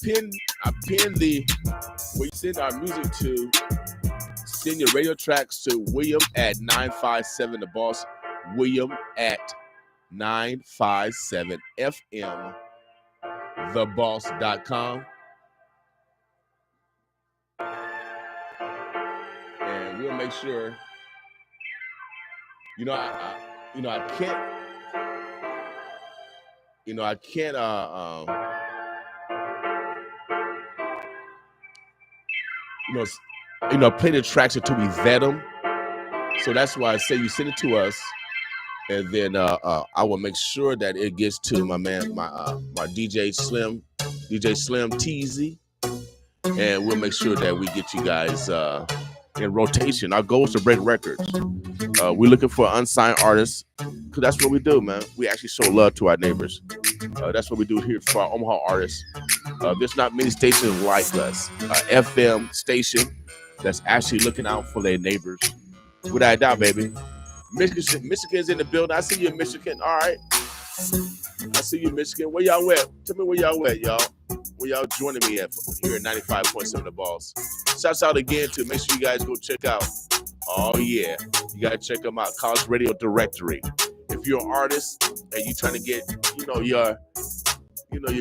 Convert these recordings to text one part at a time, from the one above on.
pinned we send our music to. Send your radio tracks to William at 957 The Boss. William at 957FM theboss.com. And we'll make sure. I can't. Play the tracks until we vet them. So that's why I say you send it to us, and then I will make sure that it gets to my man, my DJ Slim Teasy, and we'll make sure that we get you guys in rotation. Our goal is to break records. We're looking for unsigned artists, because that's what we do, man. We actually show love to our neighbors. That's what we do here for our Omaha artists. There's not many stations like us. FM station that's actually looking out for their neighbors. Without a doubt, baby. Michigan's in the building. I see you in Michigan. All right. I see you in Michigan. Where y'all at? Tell me where y'all at, y'all. Where y'all joining me at here at 95.7 The Boss. Shouts out again to make sure you guys go check out. Oh, yeah. You got to check them out. College Radio Directory. If you're an artist and you're trying to get, your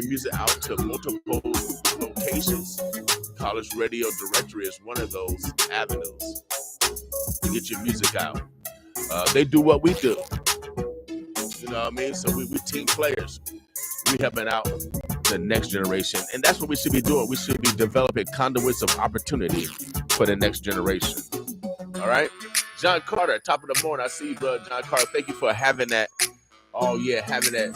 music out to multiple locations, College Radio Directory is one of those avenues to get your music out. They do what we do. You know what I mean? So we team players. We helping out the next generation. And that's what we should be doing. We should be developing conduits of opportunity for the next generation. All right? John Carter, top of the morning. I see you, brother. John Carter, thank you for having that. Oh, yeah, having that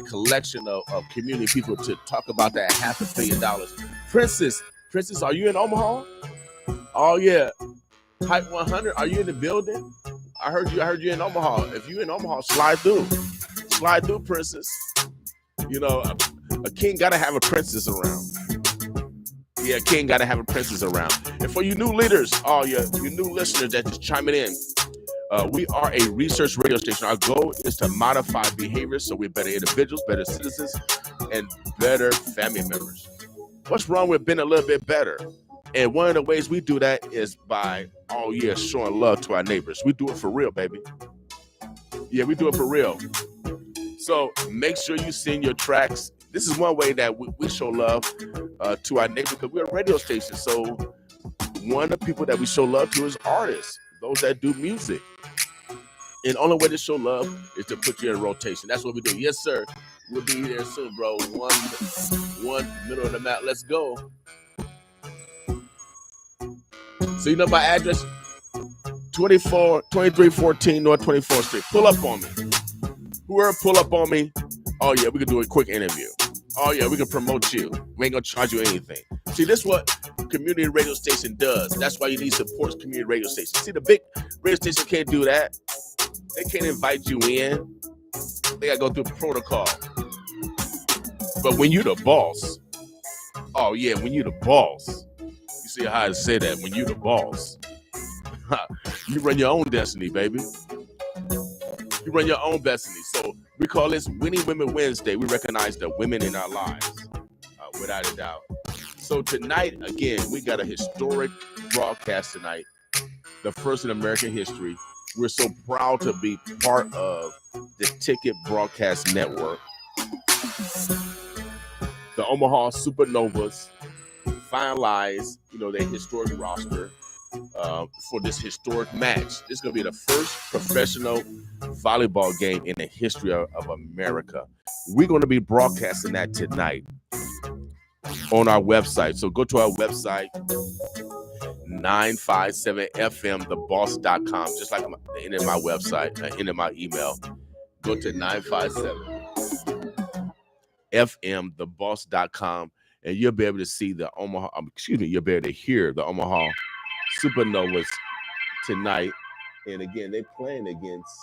collection of community people to talk about that $500 million. Princess, are you in Omaha? Oh, yeah. Hype 100, are you in the building? I heard you in Omaha. If you in Omaha, slide through. Slide through, Princess. A king got to have a princess around. Yeah, a king got to have a princess around. And for you new leaders, you new listeners that just chiming in, we are a research radio station. Our goal is to modify behaviors so we're better individuals, better citizens, and better family members. What's wrong with being a little bit better? And one of the ways we do that is by, showing love to our neighbors. We do it for real, baby. Yeah, we do it for real. So make sure you send your tracks. This is one way that we show love to our neighbors, because we're a radio station. So one of the people that we show love to is artists, those that do music. And the only way to show love is to put you in rotation. That's what we do. Yes, sir. We'll be there soon, bro. One middle of the map. Let's go. So you know my address? 2314 North 24th Street. Pull up on me. Whoever pull up on me, oh yeah, we can do a quick interview. Oh yeah, we can promote you. We ain't gonna charge you anything. See, this is what community radio station does. That's why you need support community radio stations. See, the big radio station can't do that. They can't invite you in. They gotta go through protocol. But when you the boss, oh yeah, when you the boss, you see how I say that? When you the boss, you run your own destiny, baby. You run your own destiny. So we call this Winning Women Wednesday. We recognize the women in our lives, without a doubt. So tonight, again, we got a historic broadcast tonight, the first in American history. We're so proud to be part of the Ticket Broadcast Network. The Omaha Supernovas finalized, their historic roster for this historic match. This is going to be the first professional volleyball game in the history of America. We're going to be broadcasting that tonight on our website. So go to our website, 957fmtheboss.com, just like the end of my website, end of my email. Go to 957fmtheboss.com, and you'll be able to see the you'll be able to hear the Omaha Supernovas tonight. And again, they're playing against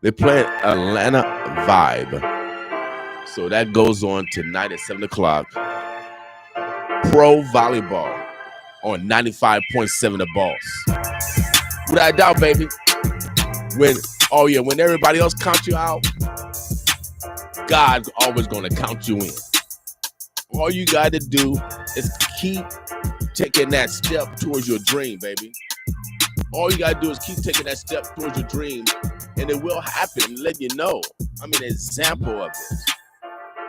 They're playing Atlanta Vibe. So that goes on tonight at 7 o'clock. Pro volleyball on 95.7 The Boss. Without a doubt, baby. When everybody else counts you out, God's always going to count you in. All you got to do is keep taking that step towards your dream, baby. All you got to do is keep taking that step towards your dream, and it will happen. Let you know. I'm an example of this.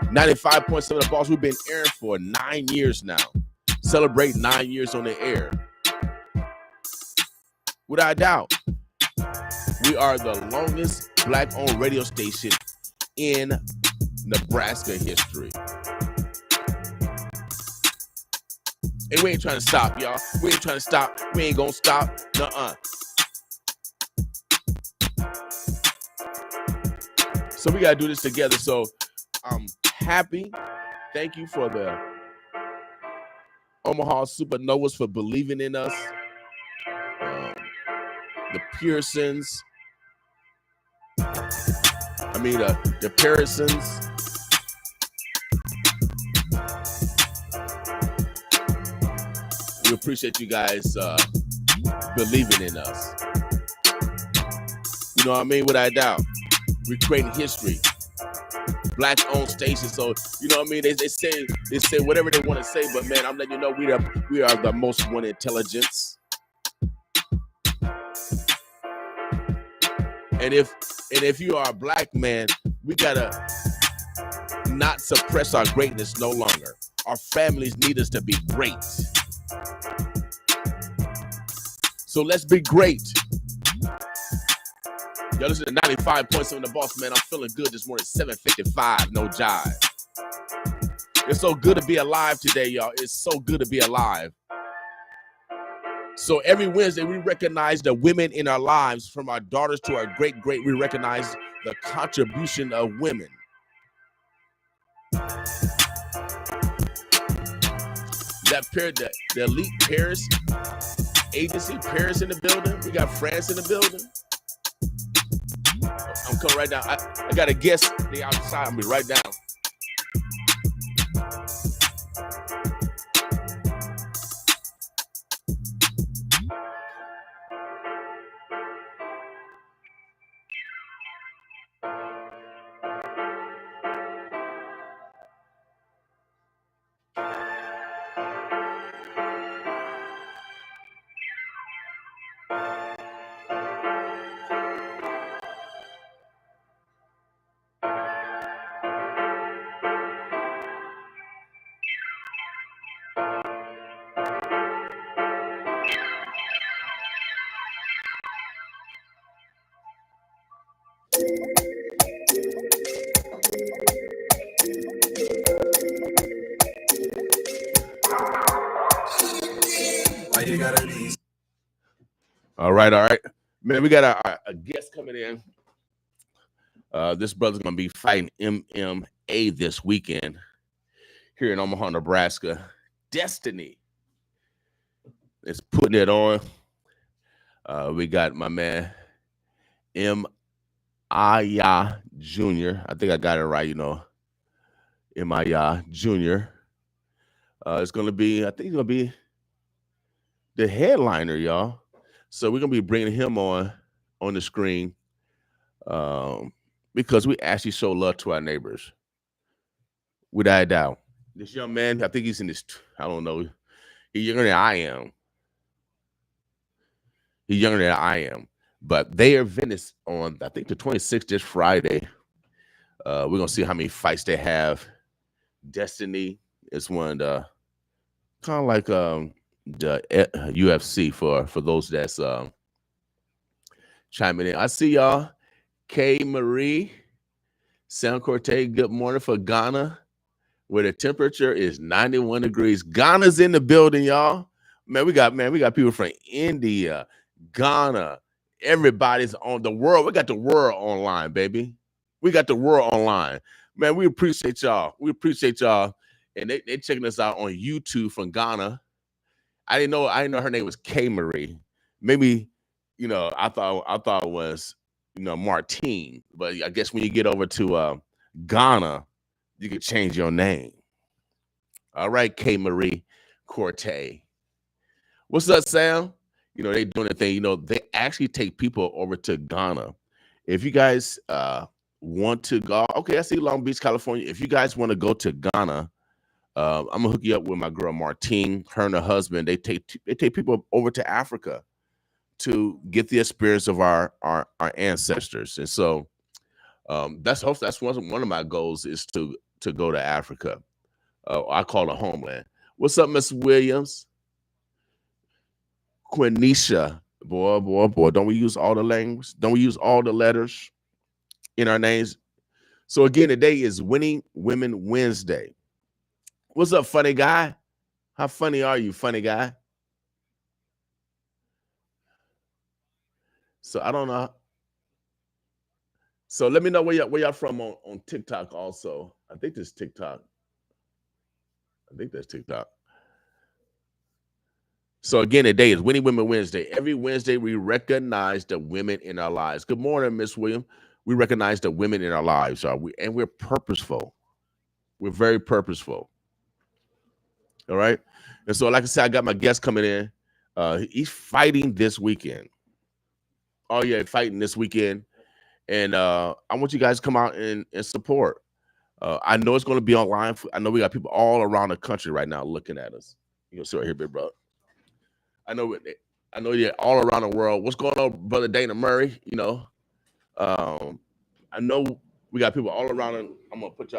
95.7 The Boss, we've been airing for 9 years now. Celebrate 9 years on the air. Without a doubt, we are the longest Black-owned radio station in Nebraska history. And we ain't trying to stop, y'all. We ain't trying to stop. We ain't gonna stop. Nuh-uh. So we gotta do this together. So I'm happy. Thank you for the Omaha Supernovas for believing in us. The Pearsons. The Pearsons. We appreciate you guys believing in us. You know what I mean? Without a doubt. We're creating history. Black-owned station. So, you know what I mean? They say whatever they want to say, but man, I'm letting you know we are the most wanted intelligence. And if you are a Black man, we gotta not suppress our greatness no longer. Our families need us to be great. So let's be great. Y'all listen to 95.7 The Boss, man. I'm feeling good this morning. 7:55, no jive. It's so good to be alive today, y'all. It's so good to be alive. So every Wednesday, we recognize the women in our lives, from our daughters to our great. We recognize the contribution of women. The elite Paris agency, Paris in the building. We got France in the building. I'm coming right down. I got a guest. They outside. I'll be right down. All right. Man, we got a guest coming in. This brother's going to be fighting MMA this weekend here in Omaha, Nebraska. Destiny is putting it on. We got my man, M.I.Y. Jr. I think I got it right, M.I.Y. Jr. It's going to be, I think he's going to be the headliner, y'all. So we're going to be bringing him on the screen because we actually show love to our neighbors. Without a doubt. This young man, I think he's in this, I don't know, he's younger than I am. But they are Venice on, I think, the 26th, this Friday. We're going to see how many fights they have. Destiny is one of the, kind of like the UFC for those that's chiming in. I see y'all. K. Marie, San Corte, good morning for Ghana, where the temperature is 91 degrees. Ghana's in the building, y'all. We got people from India, Ghana. Everybody's on the world. We got the world online, baby. We got the world online. Man, we appreciate y'all. And they checking us out on YouTube from Ghana. I didn't know her name was K. Marie. Maybe, I thought it was, Martine. But I guess when you get over to Ghana, you can change your name. All right, K. Marie Corte. What's up, Sam? they doing the thing. They actually take people over to Ghana. If you guys want to go, okay, I see Long Beach, California. If you guys want to go to Ghana, I'm gonna hook you up with my girl Martine. Her and her husband. They take people over to Africa to get the experience of our ancestors. And so that's one of my goals is to go to Africa. I call it homeland. What's up, Miss Williams? Quenisha, boy. Don't we use all the language? Don't we use all the letters in our names? So again, today is Winning Women Wednesday. What's up, funny guy? How funny are you, funny guy? So I don't know. So let me know where y'all from on TikTok also. I think there's TikTok. I think that's TikTok. So again, today is Winning Women Wednesday. Every Wednesday, we recognize the women in our lives. Good morning, Miss William. We recognize the women in our lives, and we're purposeful. We're very purposeful. All right. And so, like I said, I got my guest coming in. He's fighting this weekend. Oh yeah, fighting this weekend. And I want you guys to come out and support. I know it's going to be online. I know we got people all around the country right now looking at us. You can see right here, big brother. I know you're all around the world. What's going on, brother Dana Murray? I know we got people all around. I'm gonna let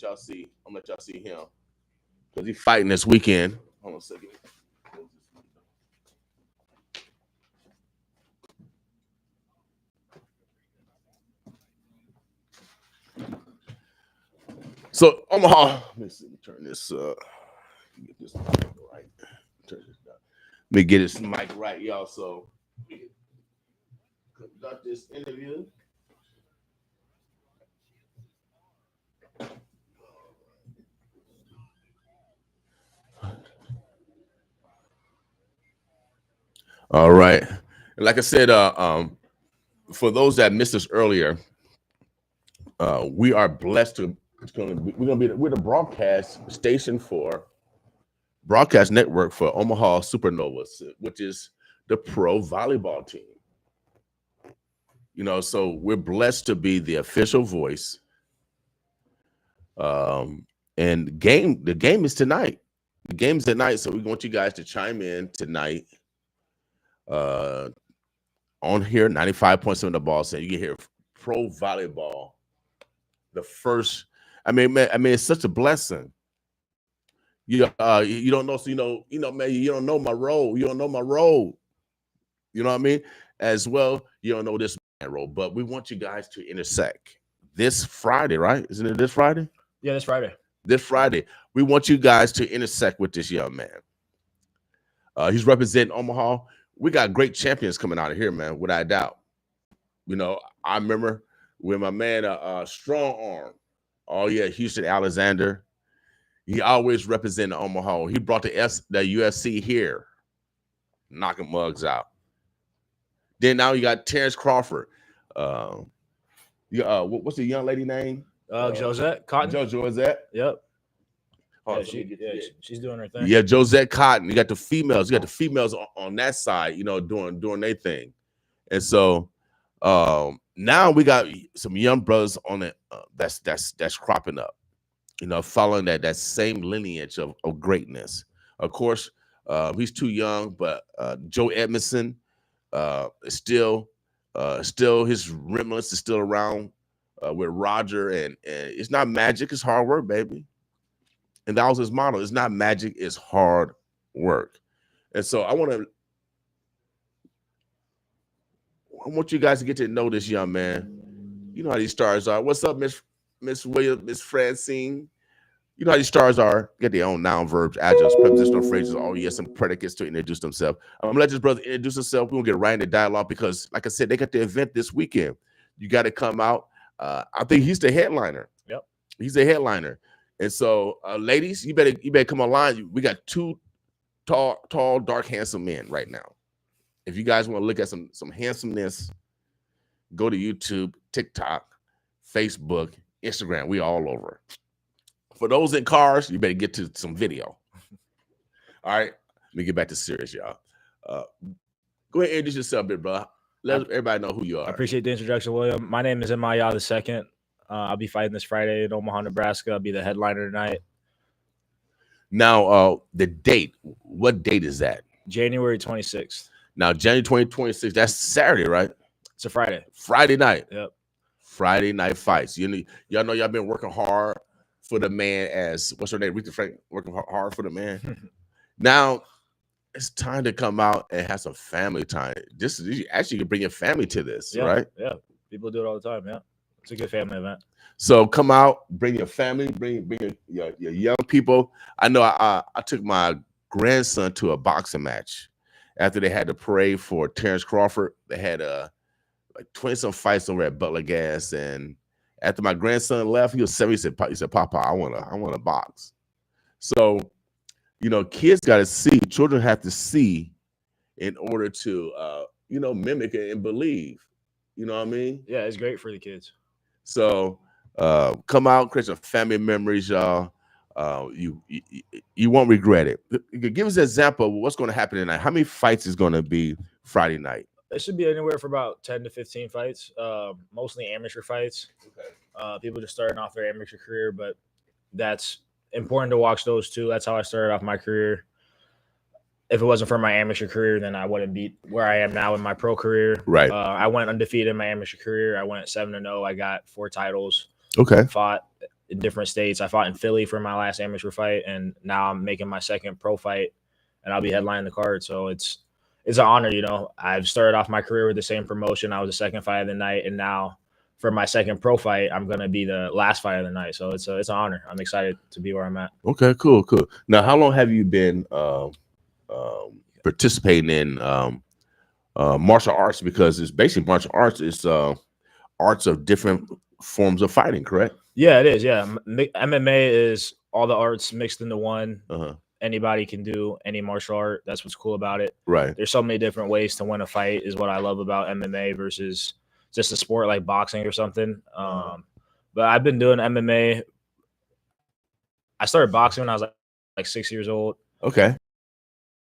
y'all see. I'm gonna let y'all see him because he's fighting this weekend. Hold on a second. So Omaha, let me see. Turn this. Get this mic right. Turn this down. Let me get this mic right, y'all. So we can conduct this interview. All right. And like I said, for those that missed us earlier, we are blessed to. We're the broadcast station for broadcast network for Omaha Supernovas, which is the pro volleyball team. So we're blessed to be the official voice. And the game is tonight. The game's tonight, so we want you guys to chime in tonight. On here, 95.7 The Ball Center. You can hear pro volleyball. The first, I mean, it's such a blessing. You don't know, so man, you don't know my role. You don't know my role. You know what I mean? As well, you don't know this man role, but we want you guys to intersect this Friday, right? Isn't it this Friday? Yeah, this Friday. This Friday, we want you guys to intersect with this young man. He's representing Omaha. We got great champions coming out of here, man, without a doubt. I remember when my man, Strong Arm, oh yeah, Houston Alexander, he always represented Omaha. He brought the UFC here, knocking mugs out. Then now you got Terrence Crawford. What's the young lady name? Josette Cotton. Josette. Yep. She's doing her thing. Yeah, Josette Cotton. You got the females. You got the females on that side, doing their thing. And so now we got some young brothers on it that's cropping up, following that same lineage of greatness. Of course, he's too young, but Joe Edmondson is still his remnants is still around with Roger, and it's not magic, it's hard work, baby. And that was his motto. It's not magic, it's hard work. And so I want you guys to get to know this young man. You know how these stars are. What's up, Miss Williams, Miss Francine? You know how these stars are. Get their own noun, verbs, adjuncts, prepositional phrases, all yes, and predicates to introduce themselves. I'm gonna let this brother introduce himself. We're gonna get right into dialogue because, like I said, they got the event this weekend. You got to come out. I think he's the headliner. Yep, he's the headliner. And so, ladies, you better come online. We got two tall, dark, handsome men right now. If you guys want to look at some handsomeness, go to YouTube, TikTok, Facebook, Instagram. We all over. For those in cars, you better get to some video. All right, let me get back to serious, y'all. Go ahead and introduce yourself, bit, bro. Let everybody know who you I are. appreciate the introduction, William. My name is Emaya II. I'll be fighting this Friday in Omaha, Nebraska. I'll be the headliner tonight. Now, the date. What date is that? January 26th. Now, January 2026. That's Saturday, right? It's a Friday. Friday night. Yep. Friday night fights. Y'all know y'all been working hard for the man. As what's her name? Rita Frank working hard for the man. Now it's time to come out and have some family time. You actually can bring your family to this, right? Yeah. People do it all the time. Yeah. It's a good family event. So come out, bring your family, bring your young people. I know I took my grandson to a boxing match after they had to parade for Terrence Crawford. They had like 20-some fights over at Butler Gas, and after my grandson left, he was 7. He said, "Papa, I want to box." So, kids got to see. Children have to see in order to, mimic it and believe. You know what I mean? Yeah, it's great for the kids. So, come out, create some family memories, y'all. You won't regret it. Give us an example of what's going to happen tonight. How many fights is going to be Friday night? It should be anywhere for about 10 to 15 fights, mostly amateur fights. Okay. People just starting off their amateur career, but that's important to watch those too. That's how I started off my career. If it wasn't for my amateur career, then I wouldn't be where I am now in my pro career. Right. I went undefeated in my amateur career. I went 7-0. I got 4 titles. Okay. Fought in different states. I fought in Philly for my last amateur fight, and now I'm making my second pro fight, and I'll be headlining the card. So it's an honor, I've started off my career with the same promotion. I was the second fight of the night, and now for my second pro fight, I'm going to be the last fight of the night. So it's an honor. I'm excited to be where I'm at. Okay, cool. Now, how long have you been participating in martial arts? Because it's basically martial arts. It's arts of different forms of fighting, correct? Yeah, it is. Yeah. MMA is all the arts mixed into one. Anybody can do any martial art. That's what's cool about it. Right. There's so many different ways to win a fight is what I love about MMA versus just a sport like boxing or something. But I've been doing MMA. I started boxing when I was like 6 years old. Okay.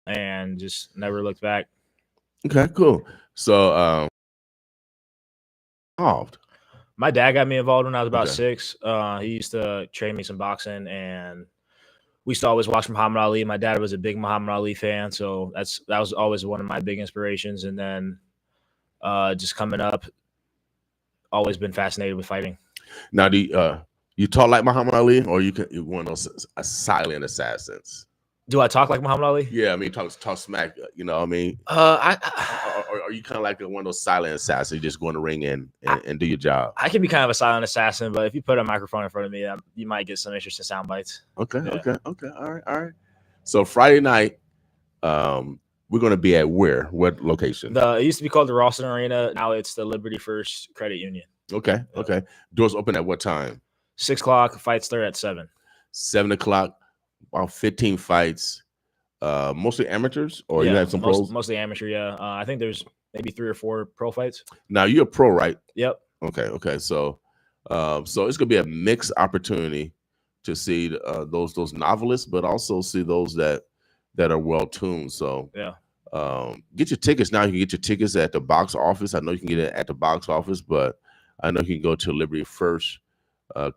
And just never looked back. Okay, cool. So involved. My dad got me involved when I was about 6. He used to train me some boxing, and we used to always watch Muhammad Ali. My dad was a big Muhammad Ali fan, so that was always one of my big inspirations. And then just coming up, always been fascinated with fighting. Now, do you talk like Muhammad Ali, or you're one of those silent assassins? Do I talk like Muhammad Ali? Yeah, I mean, talk smack. You know what I mean? Or are you kind of like one of those silent assassins? You just go in the ring and do your job. I can be kind of a silent assassin, but if you put a microphone in front of me, you might get some interesting sound bites. Okay, yeah. Okay. All right. So Friday night, we're going to be at where? What location? It used to be called the Rawson Arena. Now it's the Liberty First Credit Union. Okay. Doors open at what time? 6 o'clock. Fights start at 7. 7 o'clock. About 15 fights. Mostly amateurs, or you have some pros? Mostly amateur. Yeah. I think there's maybe 3 or 4 pro fights. Now you're a pro, right? Yep. Okay. So it's gonna be a mixed opportunity to see those novelists, but also see those that are well tuned. So yeah. Get your tickets now. You can get your tickets at the box office. I know you can get it at the box office, but I know you can go to Liberty First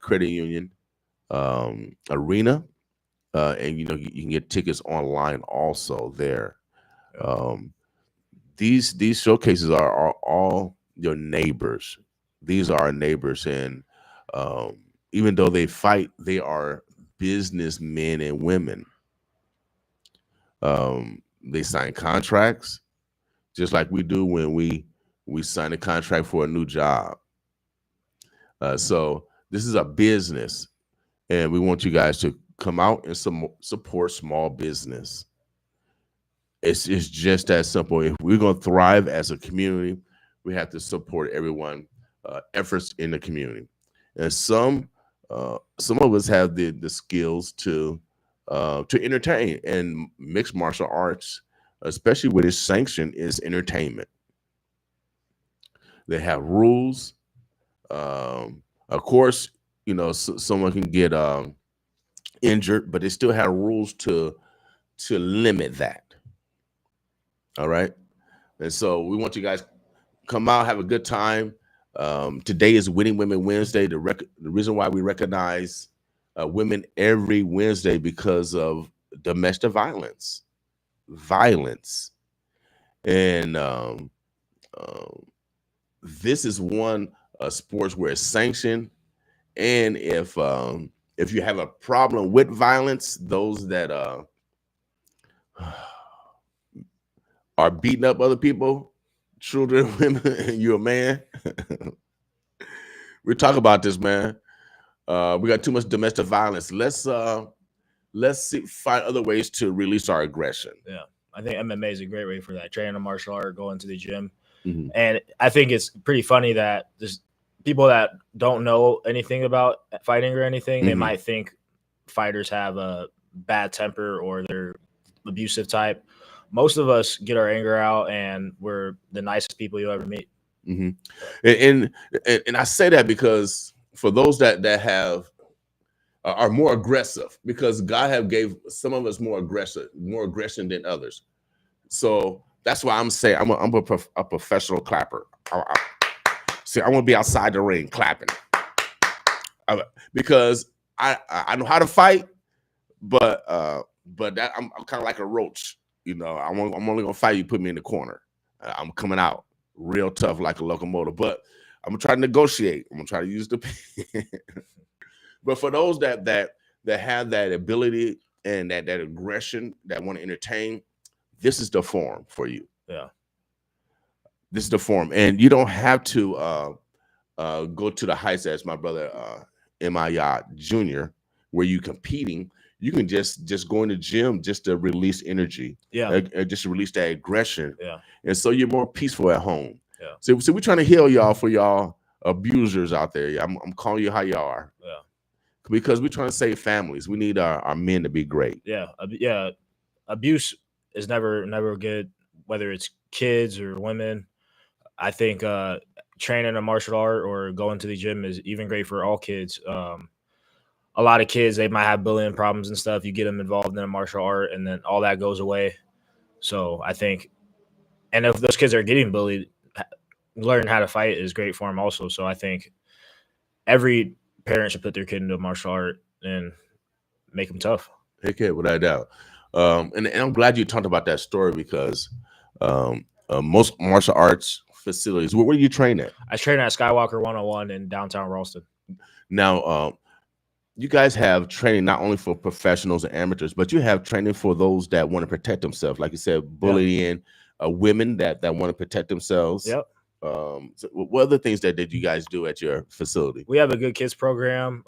Credit Union Arena, and you can get tickets online also there. These showcases are all your neighbors. These are our neighbors, and even though they fight, they are businessmen and women. They sign contracts just like we do when we sign a contract for a new job. So this is a business, and we want you guys to come out and support small business. It's just that simple. If we're going to thrive as a community, we have to support everyone efforts in the community. And some of us have the skills to entertain, and mixed martial arts, especially when it's sanctioned, is entertainment. They have rules. Of course, someone can get injured, but they still have rules to limit that. All right. And so we want you guys come out, have a good time. Today is Winning Women Wednesday. The reason why we recognize women every Wednesday because of domestic violence, and this is one sports where it's sanctioned. And if you have a problem with violence, those that are beating up other people, children, women, and you're a man. We talk about this, man. We got too much domestic violence. Let's find other ways to release our aggression. Yeah, I think MMA is a great way for that. Training a martial art, going to the gym, Mhm. and I think it's pretty funny that there's people that don't know anything about fighting or anything. They Mhm. might think fighters have a bad temper or they're abusive type. Most of us get our anger out, and we're the nicest people you'll ever meet. Mhm. And I say that because for those that have are more aggressive, because God have gave some of us more aggression than others. So that's why I'm saying I'm a professional clapper. See, I want to be outside the ring clapping because I know how to fight, but that I'm kind of like a roach. You know, I'm only gonna fight you. Put me in the corner. I'm coming out real tough like a locomotive, but I'm gonna try to negotiate. I'm gonna try to use the. But for those that have that ability and that aggression that want to entertain, this is the forum for you. Yeah. This is the forum, and you don't have to go to the heights as my brother M.I. Jr., where you competing. You can just go in the gym just to release energy, just to release that aggression, and so you're more peaceful at home. Yeah. So we're trying to heal y'all for y'all abusers out there. I'm calling you how y'all are. Yeah. Because we're trying to save families. We need our men to be great. Yeah. Yeah. Abuse is never good, whether it's kids or women. I think training a martial art or going to the gym is even great for all kids. A lot of kids, they might have bullying problems and stuff. You get them involved in a martial art and then all that goes away. So I think, and if those kids are getting bullied, learning how to fight is great for them also. So I think every parent should put their kid into a martial art and make them tough. Heck yeah, without a doubt. And I'm glad you talked about that story because most martial arts facilities, where do you train at? I train at Skywalker 101 in downtown Ralston. Now, you guys have training not only for professionals and amateurs, but you have training for those that want to protect themselves. Like you said, bullying women that want to protect themselves. Yep. So what other things did you guys do at your facility? We have a good kids program.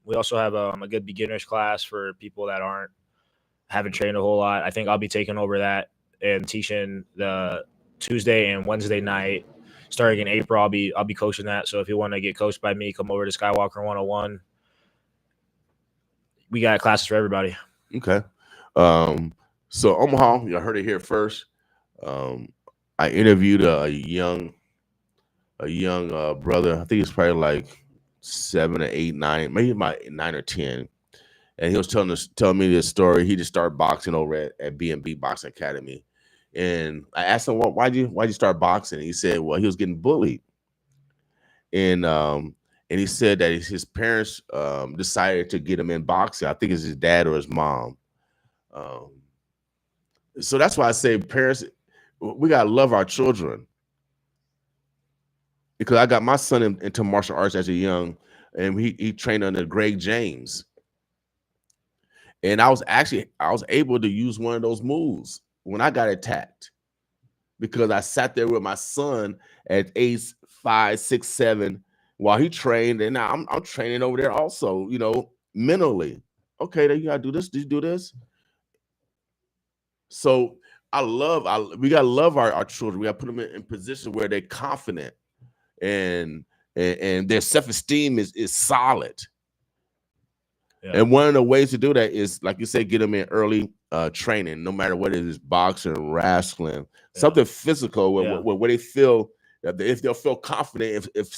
We also have a good beginners class for people that haven't trained a whole lot. I think I'll be taking over that and teaching the Tuesday and Wednesday night. Starting in April, I'll be coaching that. So if you want to get coached by me, come over to Skywalker 101. We got classes for everybody. Okay. So Omaha, you heard it here first. I interviewed a young brother. I think he's probably like 7 or 8, 9, maybe about 9 or 10. And he was telling me this story. He just started boxing over at B&B Boxing Academy. And I asked him, why'd you start boxing? And he said, well, he was getting bullied. And he said that his parents decided to get him in boxing. I think it's his dad or his mom. So that's why I say parents, we gotta love our children. Because I got my son into martial arts as a young, and he trained under Greg James. And I was able to use one of those moves when I got attacked, because I sat there with my son at age 5, 6, 7 while he trained, and now I'm training over there also, mentally. Okay, then you gotta do this. Did you do this? So we gotta love our children. We gotta put them in position where they're confident and their self-esteem is solid. Yeah. And one of the ways to do that is, like you said, get them in early training, no matter what it is, boxing, wrestling, something physical where they feel that if they'll feel confident if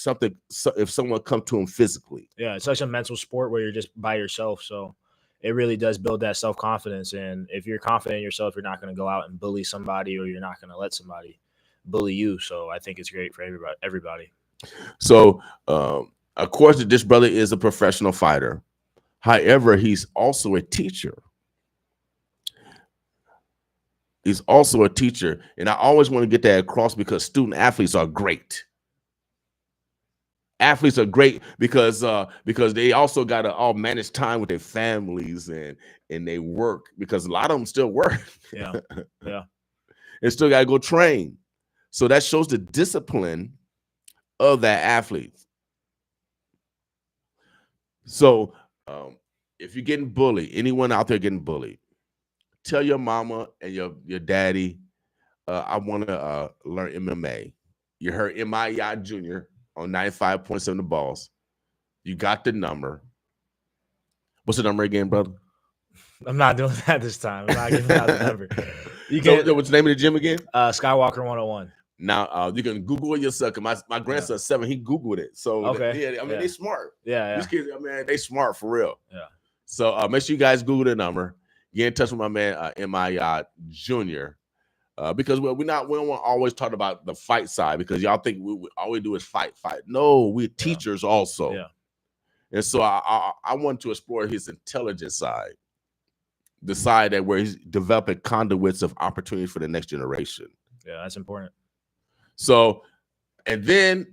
someone come to them physically. Yeah, it's such a mental sport where you're just by yourself. So it really does build that self-confidence. And if you're confident in yourself, you're not going to go out and bully somebody, or you're not going to let somebody bully you. So I think it's great for everybody. So, of course, this brother is a professional fighter. However, he's also a teacher. He's also a teacher. And I always want to get that across because student athletes are great. Athletes are great because they also got to all manage time with their families and they work, because a lot of them still work. Yeah. And still got to go train. So that shows the discipline of that athlete. So if you're getting bullied, anyone out there getting bullied, tell your mama and your daddy, I want to learn MMA. You heard M.I. Yacht Jr. on 95.7 The Balls. You got the number. What's the number again, brother? I'm not doing that this time. I'm not giving out the number. So, what's the name of the gym again? Skywalker 101. Now you can Google it yourself. Cause my grandson's 7. He Googled it. So okay. They smart. Yeah. These kids, they smart for real. Yeah. So make sure you guys Google the number. Get in touch with my man M.I. Yacht Jr. Because we don't want to always talk about the fight side, because y'all think we all we do is fight. No, we're teachers also. Yeah. And so I want to explore his intelligence side, the side that where he's developing conduits of opportunity for the next generation. Yeah, that's important. So, and then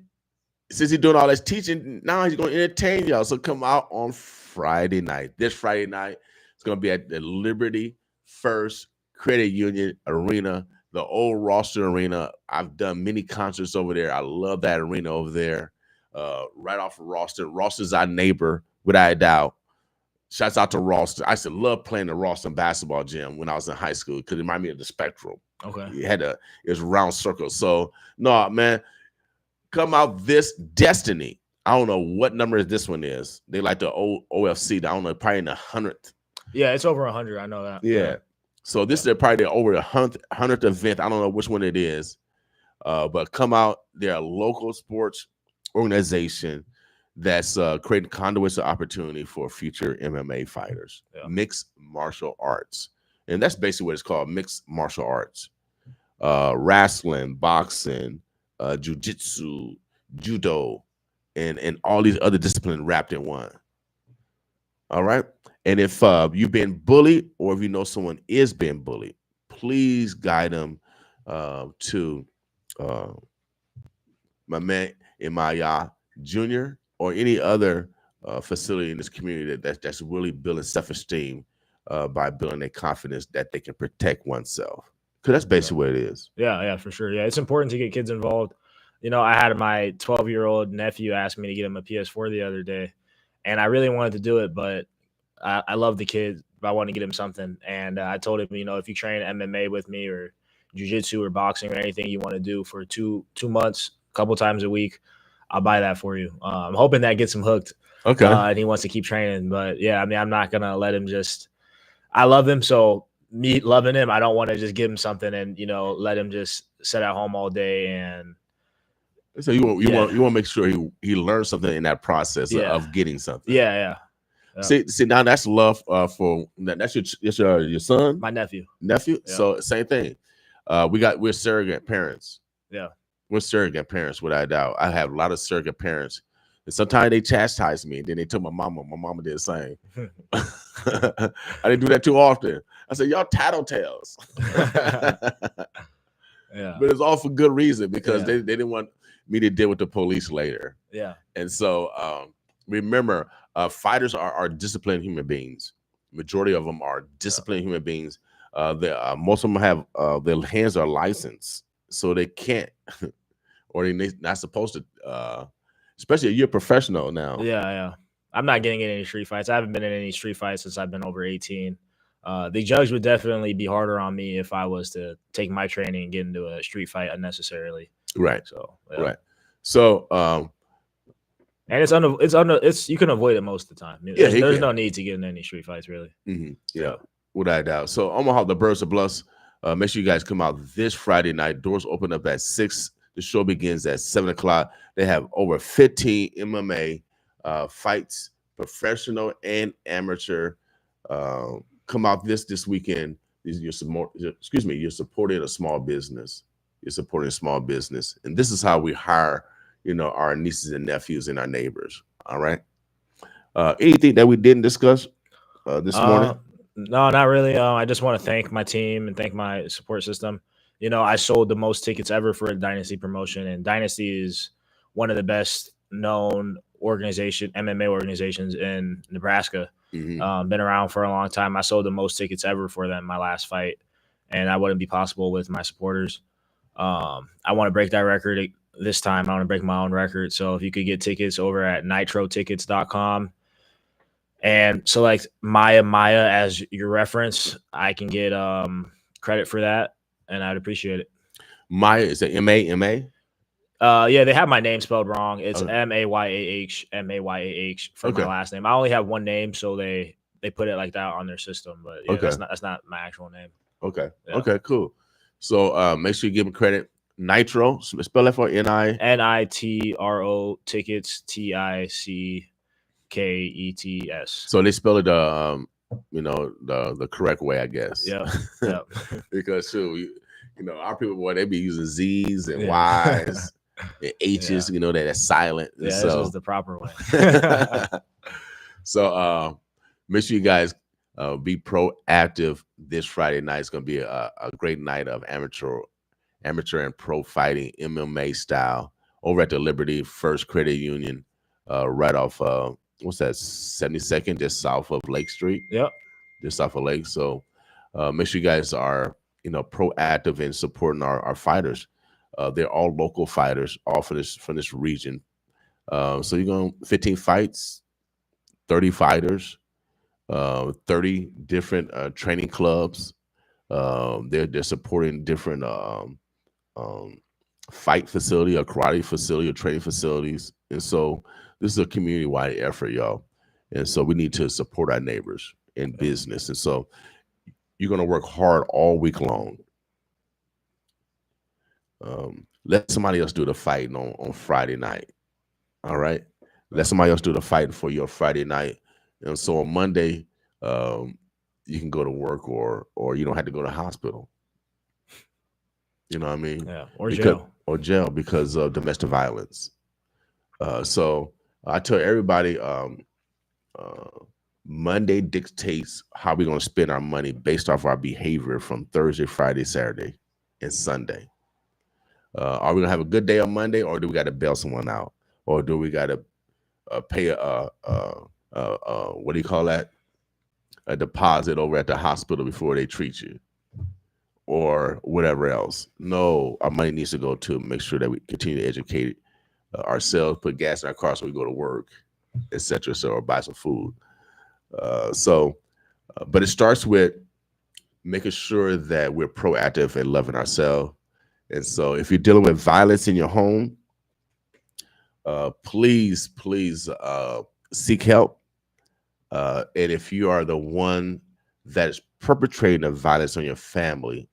since he's doing all this teaching, now he's going to entertain y'all. So come out on Friday night. This Friday night, it's going to be at the Liberty First Credit Union Arena, the old Roster Arena. I've done many concerts over there. I love that arena over there. Right off of Roster. Roster's our neighbor, without a doubt. Shouts out to Roster. I used to love playing the Roster basketball gym when I was in high school because it reminded me of the Spectrum. Okay. It was round circle. So no, man, come out this Destiny. I don't know what number this one is. They like the old OFC. I don't know, probably in the 100th. Yeah, it's over 100. I know that. Yeah. So this is probably over 100th event. I don't know which one it is. But come out. They're a local sports organization that's creating conduits of opportunity for future MMA fighters. Yeah. Mixed martial arts. And that's basically what it's called, mixed martial arts. Wrestling, boxing, jiu-jitsu, judo, and all these other disciplines wrapped in one. All right. And if you've been bullied, or if you know someone is being bullied, please guide them to my man M.I. Yacht Jr. or any other facility in this community that's really building self-esteem by building their confidence that they can protect oneself. Because that's basically what it is. Yeah, for sure. Yeah, it's important to get kids involved. You know, I had my 12-year-old nephew ask me to get him a PS4 the other day, and I really wanted to do it, but I love the kid, but I want to get him something. And I told him, you know, if you train MMA with me or jiu-jitsu or boxing or anything you want to do for two months, a couple times a week, I'll buy that for you. I'm hoping that gets him hooked. Okay. And he wants to keep training. But, yeah, I mean, I'm not going to let him just – I love him. So me loving him, I don't want to just give him something and, you know, let him just sit at home all day. And so you want to make sure he learns something in that process of getting something. Yeah. See, now that's love for that's your son, my nephew. Yeah. So same thing. We're surrogate parents. Yeah, we're surrogate parents without a doubt. I have a lot of surrogate parents, and sometimes they chastise me. And then they tell my mama. My mama did the same. I didn't do that too often. I said, y'all tattletales. Yeah, but it's all for good reason, because they didn't want me to deal with the police later. Yeah, and so remember. Fighters are disciplined human beings. Majority of them are disciplined human beings. Most of them have their hands are licensed, so they can't, or they're not supposed to. Especially you're a professional now. Yeah. I'm not getting in any street fights. I haven't been in any street fights since I've been over 18. The judge would definitely be harder on me if I was to take my training and get into a street fight unnecessarily. Right. So right. So. And it's you can avoid it most of the time. There's no need to get in any street fights, really. Mm-hmm. Yeah, without a doubt. So Omaha, the Birds of Bloods. Make sure you guys come out this Friday night. Doors open up at 6. The show begins at 7 o'clock. They have over 15 MMA fights, professional and amateur. come out this weekend. You're you're supporting a small business. You're supporting a small business, and this is how we hire, our nieces and nephews and our neighbors. All right. Anything that we didn't discuss this morning? No, not really. I just want to thank my team and thank my support system. I sold the most tickets ever for a Dynasty promotion, and Dynasty is one of the best known MMA organizations in Nebraska. Been around for a long time. I sold the most tickets ever for them my last fight, and that wouldn't be possible with my supporters. I want to break that record this time. I want to break my own record. So if you could get tickets over at nitrotickets.com and select Maya as your reference, I can get credit for that, and I'd appreciate it. Maya, is it M-A-M-A? Yeah, they have my name spelled wrong. It's Mayah for my last name. I only have one name, so they put it like that on their system. But yeah, that's not my actual name. Okay. Yeah. Okay, cool. So make sure you give them credit. Nitro, spell that for Nitro tickets TICKETS. So they spell it the correct way, I guess. Yeah. Because our people, boy, they be using Z's and Y's and H's. That's silent. Yeah, so this is the proper way. So make sure you guys be proactive this Friday night. It's going to be a great night of amateur and pro fighting, MMA style, over at the Liberty First Credit Union, right off what's that, 72nd, just south of Lake Street. Yep. Just south of Lake. So make sure you guys are proactive in supporting our fighters. They're all local fighters, all from this region. So you're going 15 fights, 30 fighters, 30 different training clubs. They're supporting different fight facility, or karate facility, or training facilities. And so this is a community-wide effort, y'all. And so we need to support our neighbors in business. And so you're going to work hard all week long. Let somebody else do the fighting on Friday night. All right. Let somebody else do the fighting for your Friday night. And so on Monday, you can go to work, or you don't have to go to the hospital. You know what I mean? Yeah. Or jail because of domestic violence. So I tell everybody, Monday dictates how we're going to spend our money based off our behavior from Thursday, Friday, Saturday, and Sunday. Are we going to have a good day on Monday, or do we got to bail someone out? Or do we got to pay what do you call that? A deposit over at the hospital before they treat you, or whatever else? No, our money needs to go to make sure that we continue to educate ourselves, put gas in our car so we go to work, etc. So, or buy some food. But it starts with making sure that we're proactive and loving ourselves. And so if you're dealing with violence in your home, please seek help. And if you are the one that is perpetrating the violence on your family,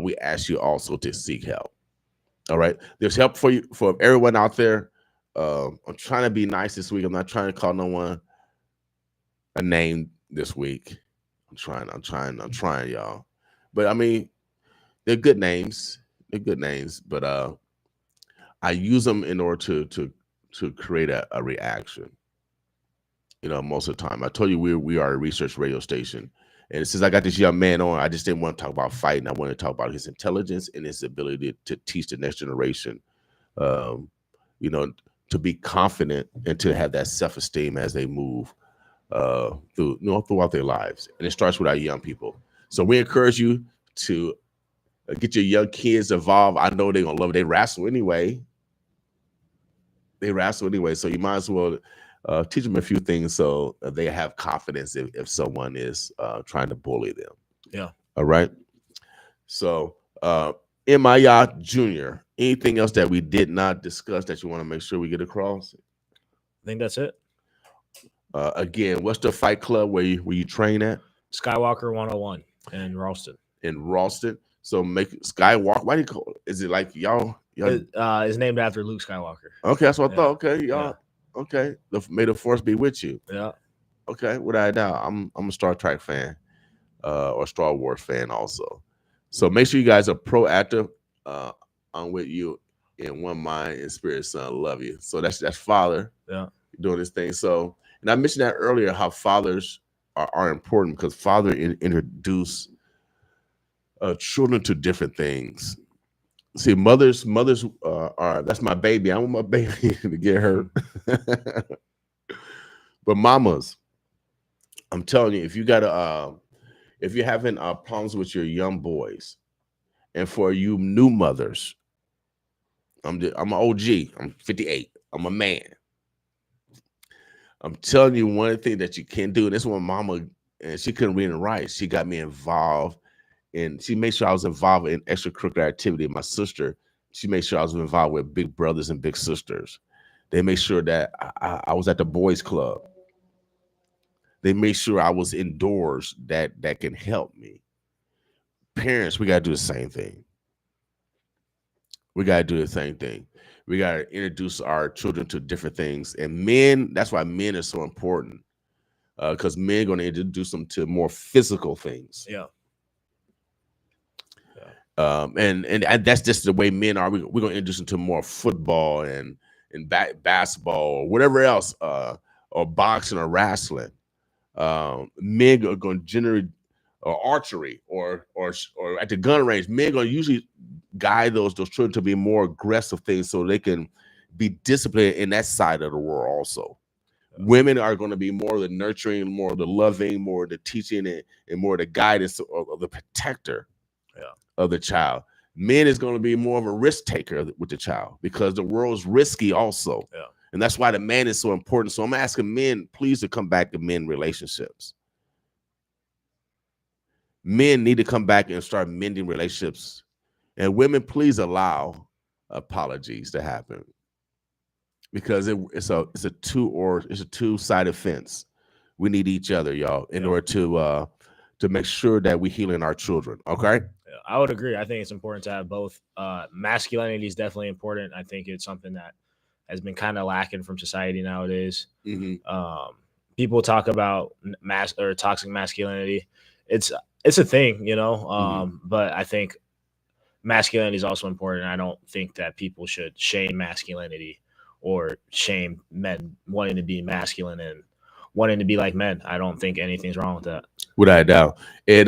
we ask you also to seek help. All right. There's help for you, for everyone out there. I'm trying to be nice this week. I'm not trying to call no one a name this week. I'm trying, y'all. But I mean, they're good names. But I use them in order to create a reaction. Most of the time. I told you we are a research radio station. And since I got this young man on, I just didn't want to talk about fighting. I wanted to talk about his intelligence and his ability to teach the next generation, to be confident and to have that self-esteem as they move throughout their lives. And it starts with our young people. So we encourage you to get your young kids involved. I know they're going to love it. They wrestle anyway. So you might as well teach them a few things so they have confidence if someone is trying to bully them. Yeah. All right. So Maya Jr., anything else that we did not discuss that you want to make sure we get across? I think that's it. Again, what's the fight club where you train at? Skywalker 101 in Ralston. So make Skywalker. Why do you call it? Is it like y'all? It's named after Luke Skywalker. Okay, that's what I thought. Okay, y'all. Yeah. Okay. May the force be with you. Yeah. Okay, without a doubt, I'm a Star Trek fan, or Star Wars fan also. So make sure you guys are proactive. I'm with you in one mind and spirit, son. Love you. So that's father Yeah. doing this thing. So, and I mentioned that earlier how fathers are important because father introduce children to different things. See, mothers are that's my baby. I want my baby to get hurt. But mamas, I'm telling you, if you got if you're having problems with your young boys, and for you new mothers, I'm an OG. I'm 58. I'm a man. I'm telling you one thing that you can't do. And this one, mama, and she couldn't read and write. She got me involved, and she made sure I was involved in extracurricular activity. My sister, she made sure I was involved with big brothers and big sisters. They made sure that I was at the boys' club. They made sure I was indoors that can help me. Parents, we gotta do the same thing. We gotta do the same thing. We gotta introduce our children to different things. And men, that's why men are so important. Because men are gonna introduce them to more physical things. Yeah. And that's just the way men are. We're gonna introduce them to more football and basketball or whatever else, or boxing or wrestling. Men are going to generate archery or at the gun range. Men are going to usually guide those children to be more aggressive things so they can be disciplined in that side of the world also. Women are going to be more of the nurturing, more of the loving, more of the teaching, and more of the guidance of the protector of the child. Men is going to be more of a risk taker with the child because the world's risky also. Yeah. And that's why the man is so important. So I'm asking men, please, to come back to men relationships. Men need to come back and start mending relationships. And women, please allow apologies to happen. Because it's a two-sided fence. We need each other, y'all, in order to make sure that we healing our children. Okay. I would agree. I think it's important to have both. Masculinity is definitely important. I think it's something that has been kind of lacking from society nowadays. Mm-hmm. People talk about toxic masculinity. It's a thing, you know. But I think masculinity is also important. I don't think that people should shame masculinity or shame men wanting to be masculine and wanting to be like men. I don't think anything's wrong with that. Without a doubt. And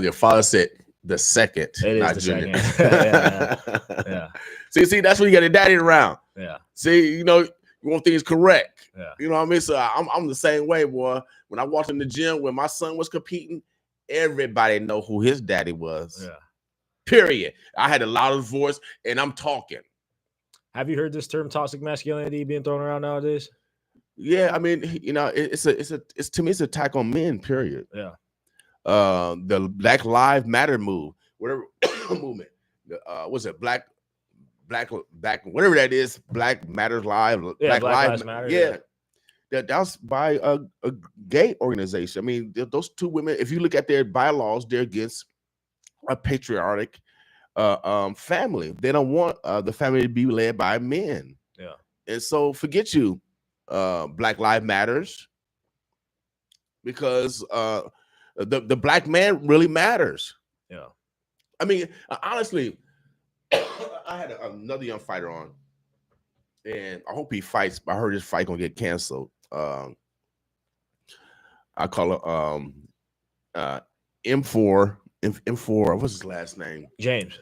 your father said the second, it not is the junior. Second. Yeah. See, that's when you got a daddy around. Yeah. See, you know, you want things correct. Yeah. You know what I mean? So I'm the same way, boy. When I walked in the gym when my son was competing, everybody know who his daddy was. Yeah. Period. I had a loud voice, and I'm talking. Have you heard this term toxic masculinity being thrown around nowadays? Yeah, I mean, you know, it's to me, it's an attack on men. Period. Yeah. The Black Lives Matter whatever movement. What's it? Black, whatever that is. Black Matters Live. Yeah, Black Lives Matter. Yeah. That was by a gay organization. I mean, those two women, if you look at their bylaws, they're against a patriarchic family. They don't want the family to be led by men. Yeah. And so forget you, Black Lives Matters, because the black man really matters. Yeah. I mean, honestly, I had another young fighter on, and I hope he fights. I heard his fight gonna get canceled. I call it M4. M4. What's his last name? James.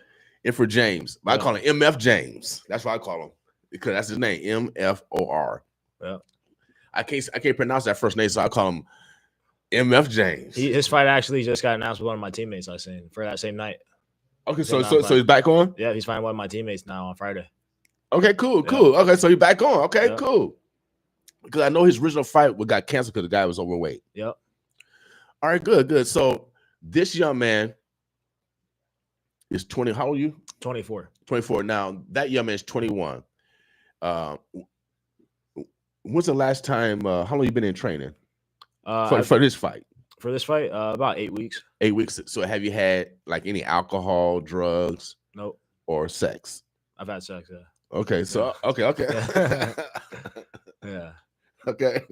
M4 James. I call him MF James. That's what I call him because that's his name. MFOR. Yeah. I can't pronounce that first name, so I call him MF James. His fight actually just got announced with one of my teammates I seen for that same night. Okay, so he's back on? Yeah, he's fighting one of my teammates now on Friday. Okay, cool. Okay, so he's back on. Okay, cool. Because I know his original fight got canceled because the guy was overweight. Yep. All right, good. So this young man is 20. How old are you? 24. 24. Now, that young man is 21. When's the last time, how long you been in training for this fight? For this fight, about 8 weeks. 8 weeks. So have you had like any alcohol, drugs? Nope. Or sex? I've had sex, yeah. Okay, so okay. Yeah. Okay.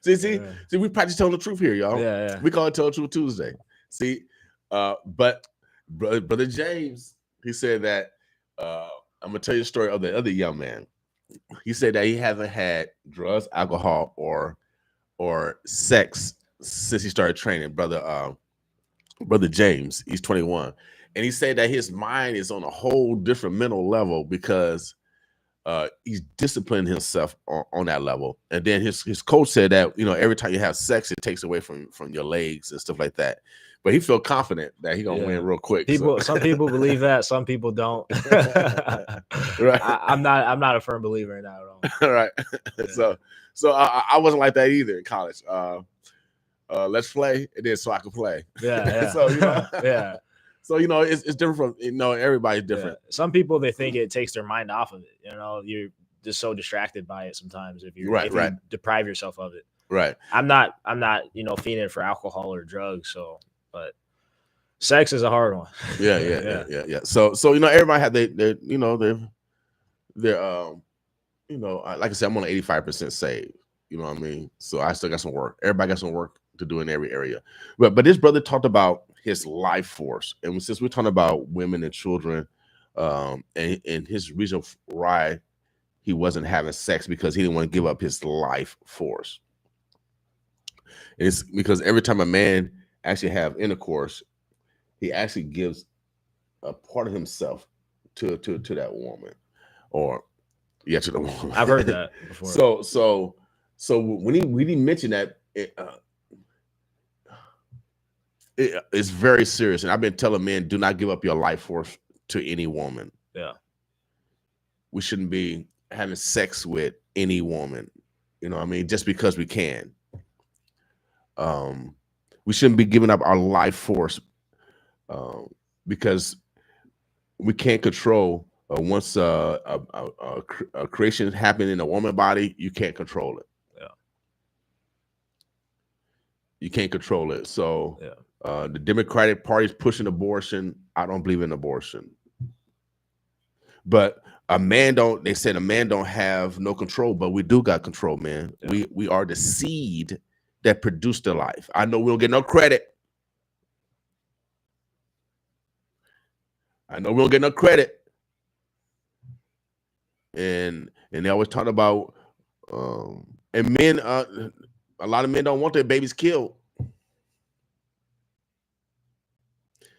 See, we practice telling the truth here, y'all. Yeah. We call it Tell the Truth Tuesday. See, but brother James, he said that I'm gonna tell you the story of the other young man. He said that he hasn't had drugs, alcohol, or sex since he started training. Brother James, he's 21, and he said that his mind is on a whole different mental level because he's disciplining himself on that level. And then his coach said that, you know, every time you have sex, it takes away from your legs and stuff like that. But he felt confident that he's gonna win real quick. Some people believe that, some people don't. Right. I'm not a firm believer in that at all. Right. Yeah. So I wasn't like that either in college. Let's play, and then so I could play. Yeah. So you know, yeah. So, you know, it's different from, you know, everybody's different. Yeah. Some people, they think it takes their mind off of it. You know, you're just so distracted by it sometimes if you deprive yourself of it. Right. I'm not, you know, fiending for alcohol or drugs. So, but sex is a hard one. Yeah. So, you know, everybody had their you know, their you know, like I said, I'm on 85% saved. You know what I mean? So I still got some work. Everybody got some work to do in every area. But this brother talked about his life force, and since we're talking about women and children, and his reason why he wasn't having sex, because he didn't want to give up his life force. It's because every time a man actually have intercourse, he actually gives a part of himself to that woman, or to the woman. I've heard that before. So when he mentioned that, it's very serious. And I've been telling men, do not give up your life force to any woman. Yeah. We shouldn't be having sex with any woman. You know what I mean? Just because we can. We shouldn't be giving up our life force because we can't control once a creation happened in a woman body, you can't control it. Yeah. You can't control it. So the Democratic Party is pushing abortion. I don't believe in abortion. But they said a man don't have no control, but we do got control, man. Yeah. We are the seed that produced the life. I know we don't get no credit. And they always talk about and men, a lot of men don't want their babies killed.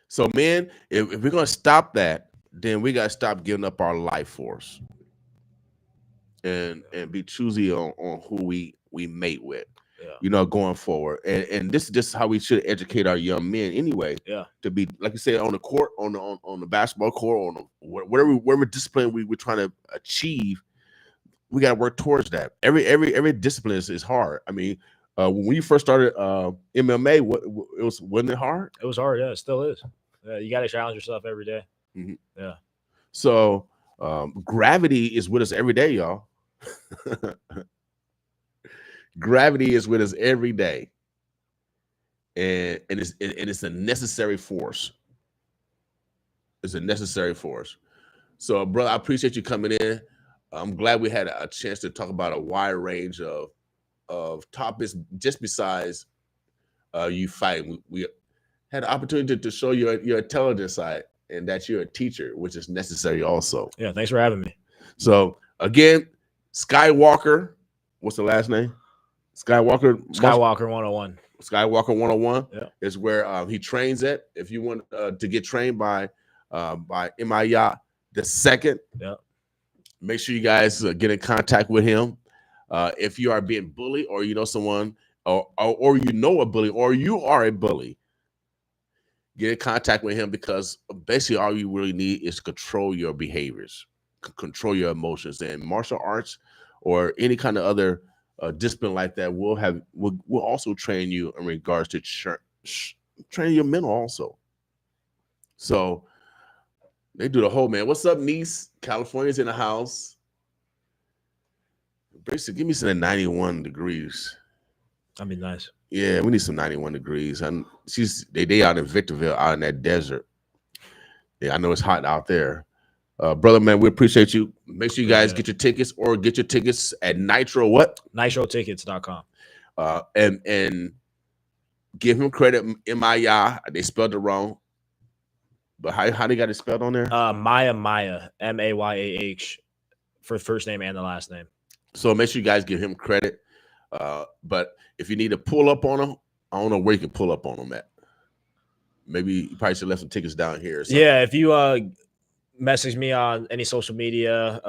So men, if we're gonna stop that, then we gotta stop giving up our life force and be choosy on who we mate with. Yeah. You know, going forward. And this is just how we should educate our young men anyway. Yeah. To be, like you said, on the court, on the basketball court, on whatever discipline we're trying to achieve, we got to work towards that. Every discipline is hard. I mean, when you first started MMA, wasn't it hard? It was hard, yeah. It still is. Yeah, you got to challenge yourself every day. Mm-hmm. Yeah. So gravity is with us every day, y'all. Gravity is with us every day, and it's a necessary force. It's a necessary force. So, brother, I appreciate you coming in. I'm glad we had a chance to talk about a wide range of topics, just besides you fighting. We had an opportunity to show your intelligence side, and that you're a teacher, which is necessary also. Yeah, thanks for having me. So, again, Skywalker, what's the last name? Skywalker 101. Skywalker 101 is where he trains at. If you want to get trained by Imaya II, make sure you guys get in contact with him. If you are being bullied, or you know someone, or you know a bully, or you are a bully, get in contact with him, because basically all you really need is control your behaviors, control your emotions. And martial arts or any kind of other discipline like that will also train you in regards to train your mental also. So they do the whole, man. What's up, niece? California's in the house. Basically, give me some 91 degrees. That'd be nice. Yeah, we need some 91 degrees. And they out in Victorville, out in that desert. Yeah, I know it's hot out there. Brother, man, we appreciate you. Make sure you guys get your tickets, or get your tickets at Nitro what? NitroTickets.com. And give him credit. Maya, they spelled it wrong, but how they got it spelled on there? Maya, Mayah, for the first name and the last name. So make sure you guys give him credit. But if you need to pull up on him, I don't know where you can pull up on him at. Maybe you probably should left some tickets down here. Yeah, if you message me on any social media,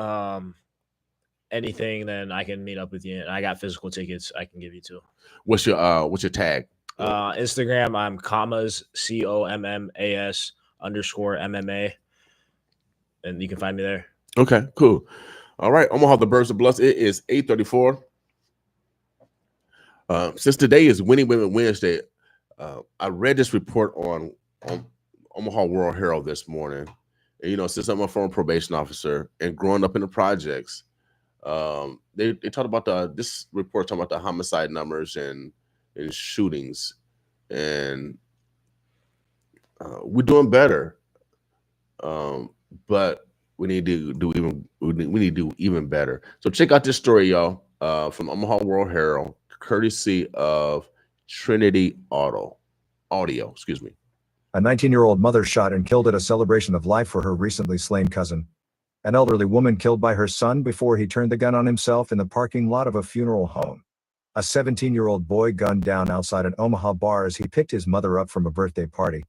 anything, then I can meet up with you. And I got physical tickets I can give you too. What's your tag? Instagram, I'm commas COMMAS _MMA, and you can find me there. Okay, cool. All right, Omaha, the Birds of Bluffs. It is 8:34. Since today is Winning Women Wednesday, I read this report on Omaha World Herald this morning. And, since I'm a former probation officer and growing up in the projects, they talked about this report talking about the homicide numbers and shootings, and we're doing better, but we need to do even better. So check out this story, y'all, from Omaha World Herald, courtesy of Trinity Audio. Excuse me. A 19-year-old mother shot and killed at a celebration of life for her recently slain cousin. An elderly woman killed by her son before he turned the gun on himself in the parking lot of a funeral home. A 17-year-old boy gunned down outside an Omaha bar as he picked his mother up from a birthday party.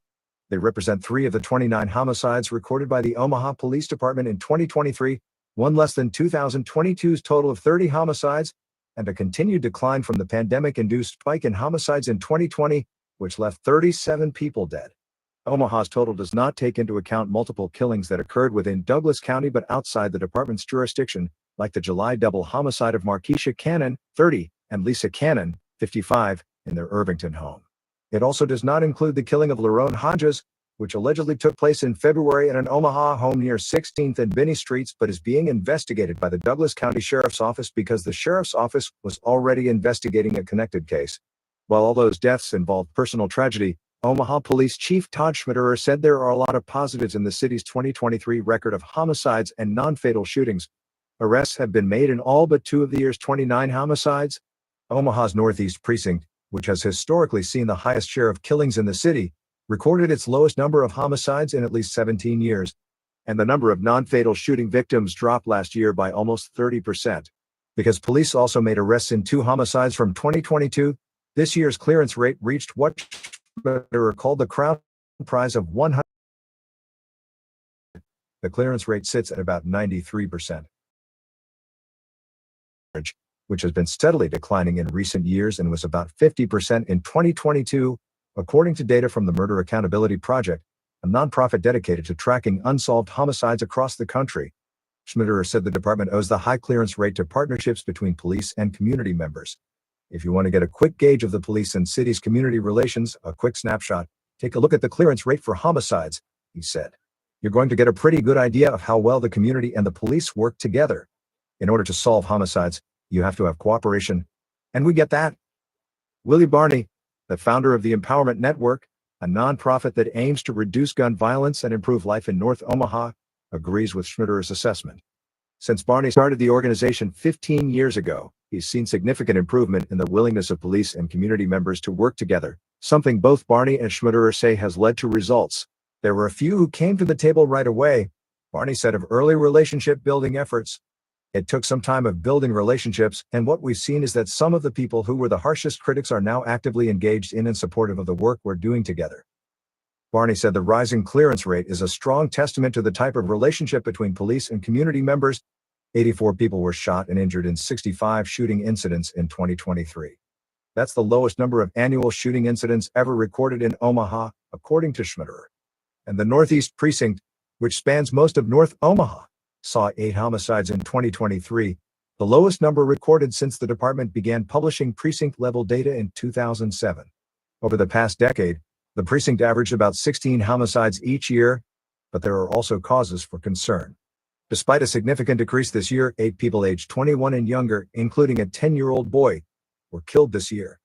They represent 3 of the 29 homicides recorded by the Omaha Police Department in 2023, one less than 2022's total of 30 homicides, and a continued decline from the pandemic-induced spike in homicides in 2020, which left 37 people dead. Omaha's total does not take into account multiple killings that occurred within Douglas County but outside the department's jurisdiction, like the July double homicide of Markeisha Cannon, 30, and Lisa Cannon, 55, in their Irvington home. It also does not include the killing of Lerone Hodges, which allegedly took place in February at an Omaha home near 16th and Binney Streets but is being investigated by the Douglas County Sheriff's Office because the Sheriff's Office was already investigating a connected case. While all those deaths involved personal tragedy, Omaha Police Chief Todd Schmitterer said there are a lot of positives in the city's 2023 record of homicides and non-fatal shootings. Arrests have been made in all but 2 of the year's 29 homicides. Omaha's Northeast Precinct, which has historically seen the highest share of killings in the city, recorded its lowest number of homicides in at least 17 years. And the number of non-fatal shooting victims dropped last year by almost 30%. Because police also made arrests in 2 homicides from 2022, this year's clearance rate reached what Schmitterer called the crown prize of 100. The clearance rate sits at about 93%, which has been steadily declining in recent years and was about 50% in 2022, according to data from the Murder Accountability Project, a nonprofit dedicated to tracking unsolved homicides across the country. Schmitterer said the department owes the high clearance rate to partnerships between police and community members. If you want to get a quick gauge of the police and city's community relations, a quick snapshot, take a look at the clearance rate for homicides, he said. You're going to get a pretty good idea of how well the community and the police work together. In order to solve homicides, you have to have cooperation, and we get that. Willie Barney, the founder of the Empowerment Network, a nonprofit that aims to reduce gun violence and improve life in North Omaha, agrees with Schmitterer's assessment. Since Barney started the organization 15 years ago, he's seen significant improvement in the willingness of police and community members to work together, something both Barney and Schmitterer say has led to results. There were a few who came to the table right away, Barney said of early relationship building efforts. It took some time of building relationships, and what we've seen is that some of the people who were the harshest critics are now actively engaged in and supportive of the work we're doing together. Barney said the rising clearance rate is a strong testament to the type of relationship between police and community members. 84 people were shot and injured in 65 shooting incidents in 2023. That's the lowest number of annual shooting incidents ever recorded in Omaha, according to Schmitterer. And the Northeast Precinct, which spans most of North Omaha, saw 8 homicides in 2023, the lowest number recorded since the department began publishing precinct-level data in 2007. Over the past decade, the precinct averaged about 16 homicides each year, but there are also causes for concern. Despite a significant decrease this year, 8 people aged 21 and younger, including a 10-year-old boy, were killed this year.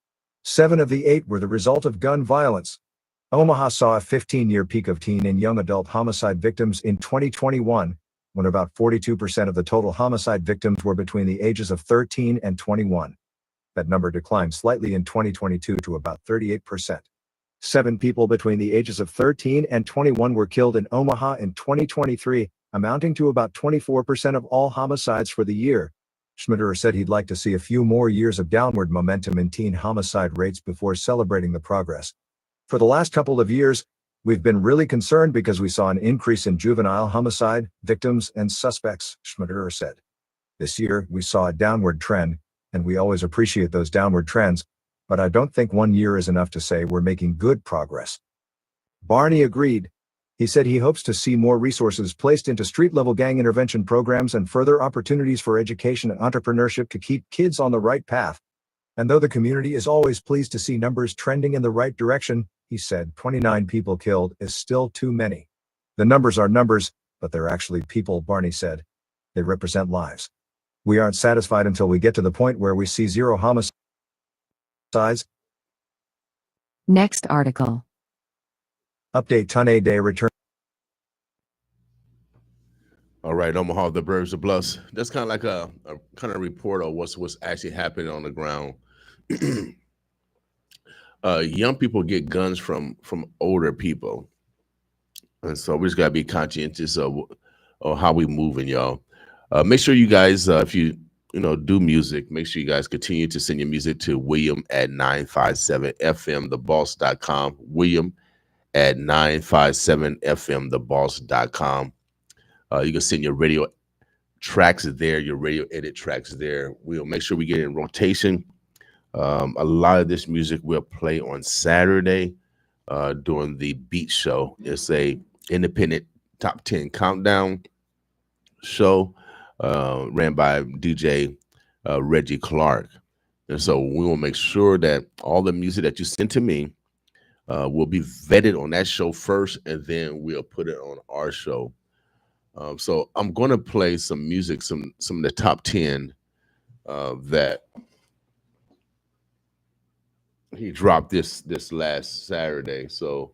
7 of the 8 were the result of gun violence. Omaha saw a 15-year peak of teen and young adult homicide victims in 2021, when about 42% of the total homicide victims were between the ages of 13 and 21. That number declined slightly in 2022 to about 38%. 7 people between the ages of 13 and 21 were killed in Omaha in 2023, amounting to about 24% of all homicides for the year. Schmitterer said he'd like to see a few more years of downward momentum in teen homicide rates before celebrating the progress. For the last couple of years, we've been really concerned because we saw an increase in juvenile homicide, victims, and suspects, Schmitterer said. This year, we saw a downward trend, and we always appreciate those downward trends, but I don't think 1 year is enough to say we're making good progress. Barney agreed. He said he hopes to see more resources placed into street-level gang intervention programs and further opportunities for education and entrepreneurship to keep kids on the right path. And though the community is always pleased to see numbers trending in the right direction, he said 29 people killed is still too many. The numbers are numbers, but they're actually people, Barney said. They represent lives. We aren't satisfied until we get to the point where we see 0 homicides. Next article. Update Tane Day return. All right, Omaha, the birds of Bluffs. That's kind of like a kind of report of what's actually happening on the ground. Young people get guns from older people, and so we just gotta be conscientious of how we moving, y'all. Make sure you guys, if you do music, make sure you guys continue to send your music to William at 957fmtheboss.com. William at 957fmtheboss.com. You can send your radio tracks there, your radio edit tracks there. We'll make sure we get in rotation. A lot of this music we'll play on Saturday during the Beat Show. It's a independent top 10 countdown show ran by DJ Reggie Clark. And so we will make sure that all the music that you send to me will be vetted on that show first, and then we'll put it on our show. So I'm going to play some music, some of the top 10 that he dropped this last Saturday. So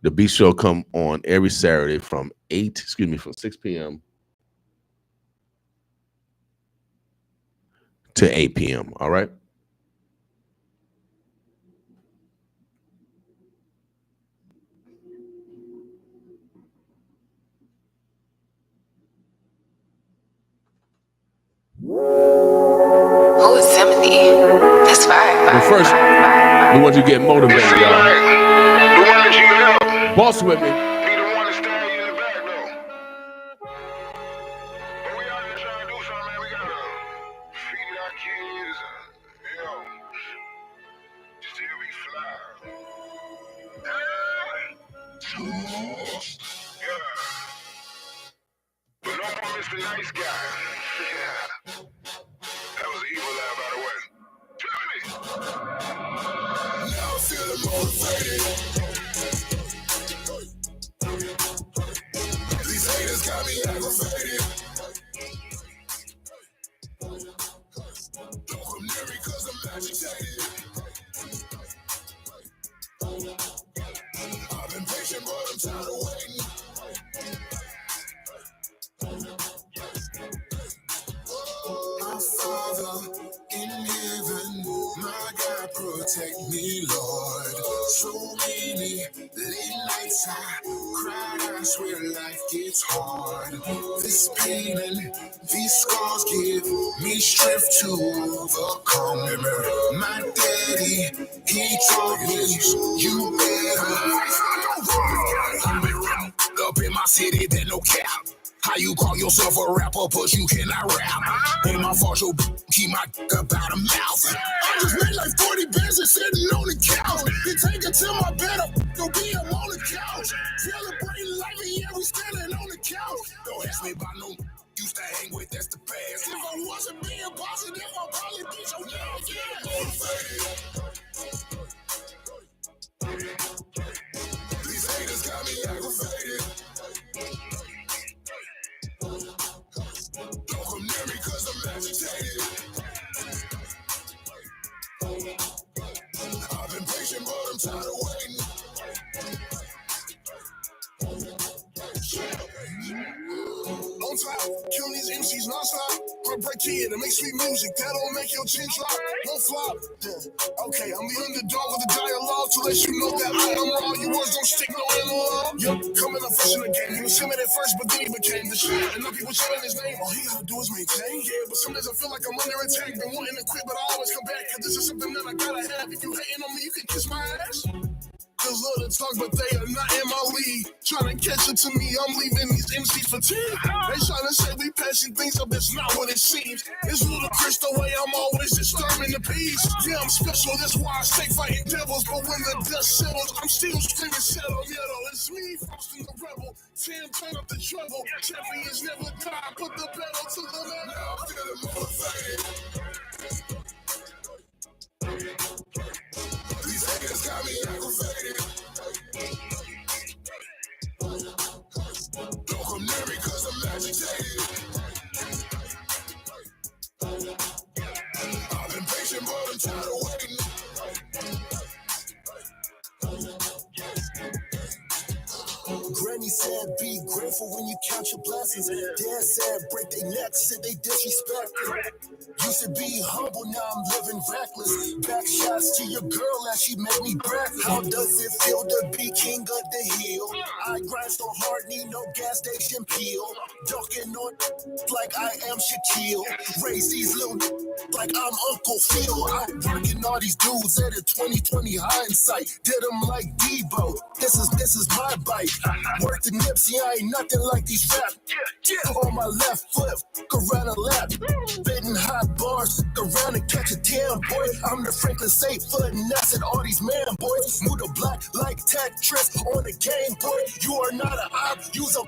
the Beat Show come on every Saturday from 6 p.m. to 8 p.m. All right. Oh, it's Timothy. That's fine. But first, we want you to get motivated, y'all. Boss with me. Mr. Nice Guy. Yeah. That was an evil laugh, by the way. Now I'm feeling motivated. These haters got me aggravated. Don't come near me cause I'm agitated. I've been patient, but I'm tired of waiting. Father in heaven, my God, protect me, Lord. So many late nights I cried, I swear life gets hard. This pain and these scars give me strength to overcome. My daddy, he told me, you better. I've been running up in my city, there no cap. How you call yourself a rapper, but you cannot rap? Ain't my fault, your keep my about a mouth. I just made like 40 bands and sitting on the couch. Then take it to my bed, go be I'm on the couch. Celebrating life and yeah, we standing on the couch. Don't ask me about no used to hang with, that's the past. If I wasn't being positive, I'd probably be so motivated. These haters got me aggravated. Don't come near me cause I'm agitated. I've been patient, but I'm tired of waiting. On top, kill on these MCs nonstop. Heartbreak Kid, and make sweet music. That don't make your chin drop. Won't flop. Yeah. Okay, I'm the underdog with the dialogue to let you know that I am wrong. Your words don't stick no analog. Yup, coming up fresh in the game. He was timid at first, but then he became the shit. And now people shouting his name. All he gotta do is maintain. Yeah, but sometimes I feel like I'm under attack. Been wanting to quit, but I always come back. Cause this is something that I gotta have. If you hating on me, you can kiss my ass. Cause love to talk, but they are not in my league. Trying to catch up to me, I'm leaving these MCs fatigued. They trying to say we passing things up, that's not what it seems. It's ludicrous the way I'm always disturbing the peace. Yeah, I'm special, that's why I stay fighting devils. But when the dust settles, I'm still screaming settle metal. It's me, Faustin the rebel. Tim, turn up the treble. Champions never die, put the pedal to the metal. Now I'm feeling motivated. These haters got me aggravated. Don't come near me cause I'm agitated. I've been patient but I'm tired of waiting. Granny said be grateful when you count your blessings. Dad said break their necks, said they disrespected. Used to be humble, now I'm living reckless. Back shots to your girl as she made me breakfast. How does it feel to be king of the hill? I grind so hard, need no gas station peel. Dunking on like I am Shaquille. Raise these little like I'm Uncle Phil. I'm working all these dudes at a 2020 hindsight. Did them like Debo. This is my bite. Work the Nipsey, I ain't nothing like these rap. On my left foot, around a lap. Spitting hot bars, around and catch a damn boy. I'm the Franklin safe foot, and that's it, all these man boys. Move the black like Tetris on the Game Boy. You are not an op, you's a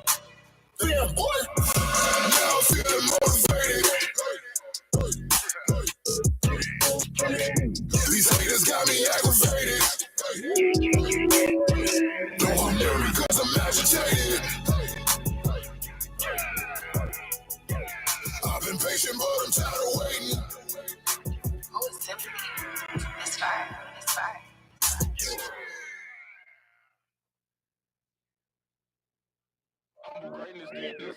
damn boy. Now I'm feeling motivated. These haters got me aggravated. Don't come near me cause I'm agitated. I've been patient but I'm tired of waiting. Oh, it's Symphony. It's fire. It's fire. Greatness did this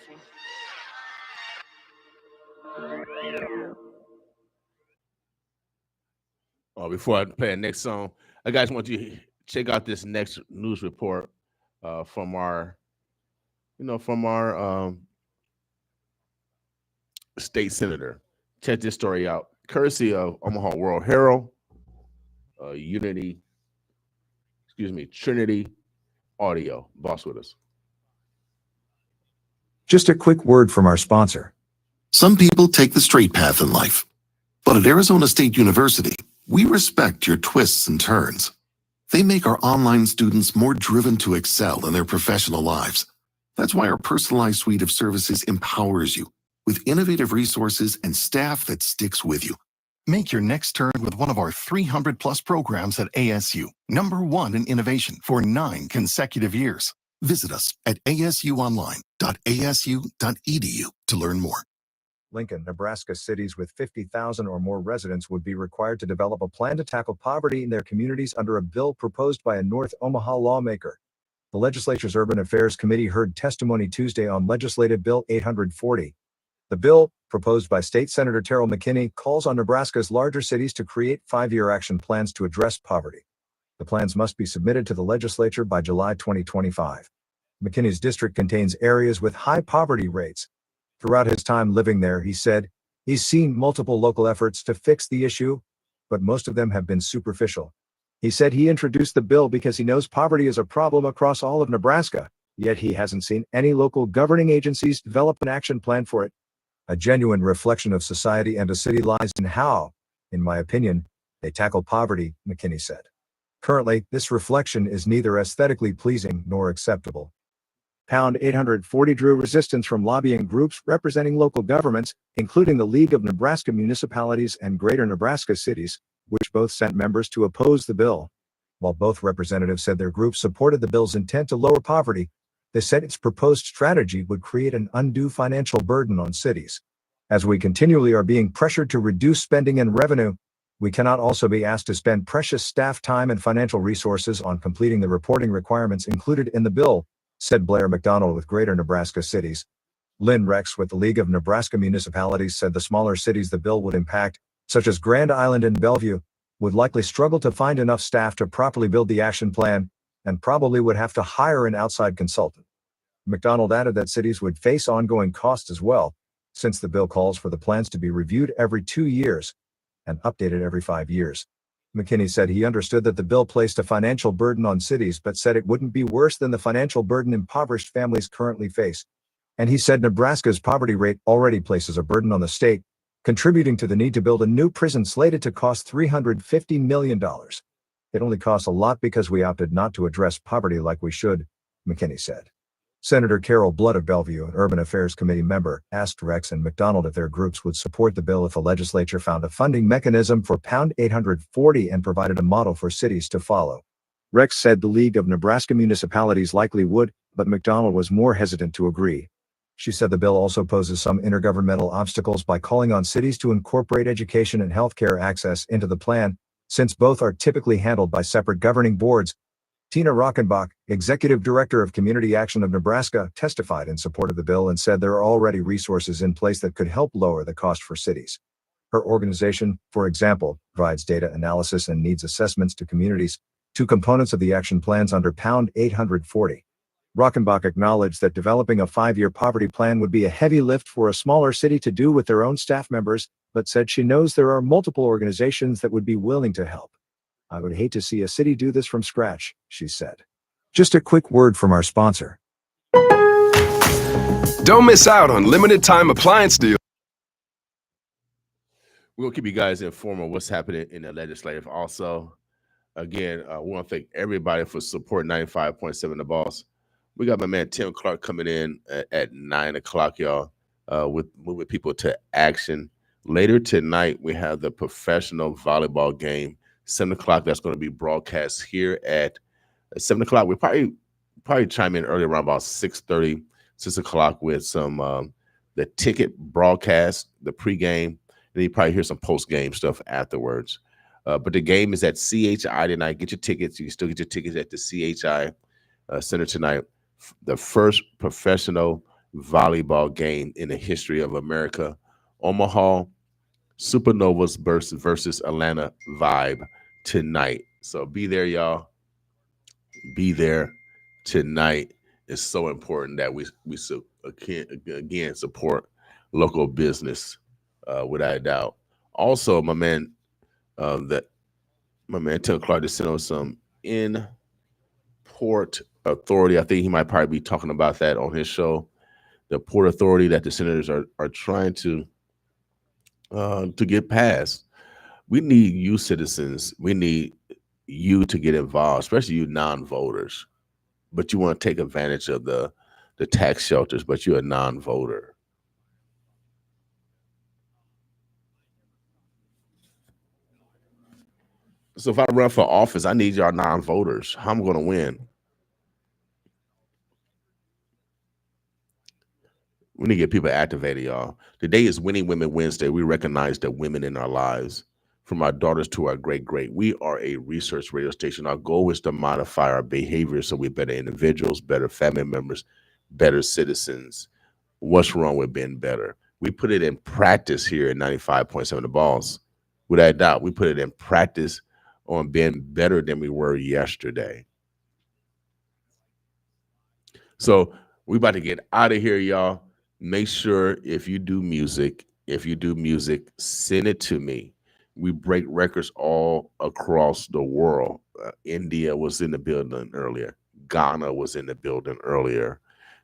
one. Before I play the next song, I guys want you to check out this next news report from our state senator. Check this story out, courtesy of Omaha World Herald, Trinity Audio. Boss with us. Just a quick word from our sponsor. Some people take the straight path in life, but at Arizona State University, we respect your twists and turns. They make our online students more driven to excel in their professional lives. That's why our personalized suite of services empowers you with innovative resources and staff that sticks with you. Make your next turn with one of our 300+ programs at ASU, #1 in innovation for 9 consecutive years. Visit us at asuonline.asu.edu to learn more. Lincoln, Nebraska cities with 50,000 or more residents would be required to develop a plan to tackle poverty in their communities under a bill proposed by a North Omaha lawmaker. The legislature's Urban Affairs Committee heard testimony Tuesday on Legislative Bill 840. The bill, proposed by State Senator Terrell McKinney, calls on Nebraska's larger cities to create 5-year action plans to address poverty. The plans must be submitted to the legislature by July 2025. McKinney's district contains areas with high poverty rates. Throughout his time living there, he said, he's seen multiple local efforts to fix the issue, but most of them have been superficial. He said he introduced the bill because he knows poverty is a problem across all of Nebraska, yet he hasn't seen any local governing agencies develop an action plan for it. A genuine reflection of society and a city lies in how, in my opinion, they tackle poverty, McKinney said. Currently, this reflection is neither aesthetically pleasing nor acceptable. Pound 840 drew resistance from lobbying groups representing local governments, including the League of Nebraska Municipalities and Greater Nebraska Cities, which both sent members to oppose the bill. While both representatives said their groups supported the bill's intent to lower poverty, they said its proposed strategy would create an undue financial burden on cities. As we continually are being pressured to reduce spending and revenue, we cannot also be asked to spend precious staff time and financial resources on completing the reporting requirements included in the bill, said Blair McDonald with Greater Nebraska Cities. Lynn Rex with the League of Nebraska Municipalities said the smaller cities the bill would impact, such as Grand Island and Bellevue, would likely struggle to find enough staff to properly build the action plan and probably would have to hire an outside consultant. McDonald added that cities would face ongoing costs as well, since the bill calls for the plans to be reviewed every 2 years and updated every 5 years. McKinney said he understood that the bill placed a financial burden on cities but said it wouldn't be worse than the financial burden impoverished families currently face. And he said Nebraska's poverty rate already places a burden on the state, contributing to the need to build a new prison slated to cost $350 million. It only costs a lot because we opted not to address poverty like we should, McKinney said. Senator Carol Blood of Bellevue, an Urban Affairs Committee member, asked Rex and McDonald if their groups would support the bill if the legislature found a funding mechanism for Pound 840 and provided a model for cities to follow. Rex said the League of Nebraska Municipalities likely would, but McDonald was more hesitant to agree. She said the bill also poses some intergovernmental obstacles by calling on cities to incorporate education and healthcare access into the plan, since both are typically handled by separate governing boards. Tina Rockenbach, Executive Director of Community Action of Nebraska, testified in support of the bill and said there are already resources in place that could help lower the cost for cities. Her organization, for example, provides data analysis and needs assessments to communities, two components of the action plans under Pound 840. Rockenbach acknowledged that developing a 5-year poverty plan would be a heavy lift for a smaller city to do with their own staff members, but said she knows there are multiple organizations that would be willing to help. I would hate to see a city do this from scratch, she said. Just a quick word from our sponsor. Don't miss out on limited time appliance deals. We'll keep you guys informed on what's happening in the legislative. Also, again, we want to thank everybody for supporting 95.7 The Boss. We got my man Tim Clark coming in at 9 o'clock, y'all, with moving people to action. Later tonight, we have the professional volleyball game, 7 o'clock. That's going to be broadcast here at 7 o'clock. We'll probably chime in early around about 6:30, 6 o'clock with some the ticket broadcast, the pregame, and you probably hear some post-game stuff afterwards. But the game is at CHI tonight. Get your tickets. You can still get your tickets at the CHI Center tonight. The first professional volleyball game in the history of America. Omaha Supernovas versus Atlanta Vibe tonight. So be there, y'all. Be there tonight. It's so important that we again support local business without a doubt. Also, my man Tim Clark just sent on some Port Authority. I think he might probably be talking about that on his show. The Port Authority that the senators are trying to get passed. We need you citizens. We need you to get involved, especially you non-voters. But you want to take advantage of the tax shelters, but you're a non-voter. So if I run for office, I need y'all non-voters. How am I going to win? We need to get people activated, y'all. Today is Winning Women Wednesday. We recognize the women in our lives, from our daughters to our great-great. We are a research radio station. Our goal is to modify our behavior so we're better individuals, better family members, better citizens. What's wrong with being better? We put it in practice here at 95.7 The Boss. Without a doubt, we put it in practice on being better than we were yesterday. So we're about to get out of here, y'all. Make sure if you do music, send it to me. We break records all across the world. India was in the building earlier. Ghana was in the building earlier.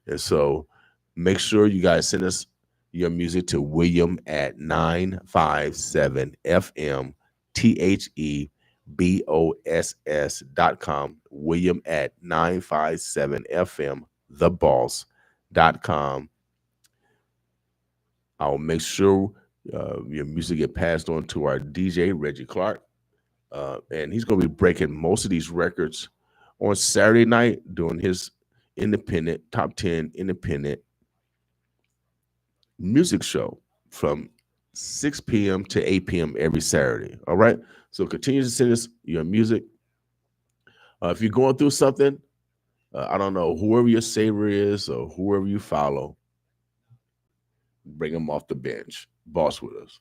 And so make sure you guys send us your music to William at 957FMTHEBOSS.com. William at 957FMTheBoss.com. I'll make sure your music get passed on to our DJ, Reggie Clark. And he's going to be breaking most of these records on Saturday night doing his independent, top 10 independent music show from 6 p.m. to 8 p.m. every Saturday. All right? So continue to send us your music. If you're going through something, I don't know, whoever your savior is or whoever you follow, Bring him off the bench. Boss with us.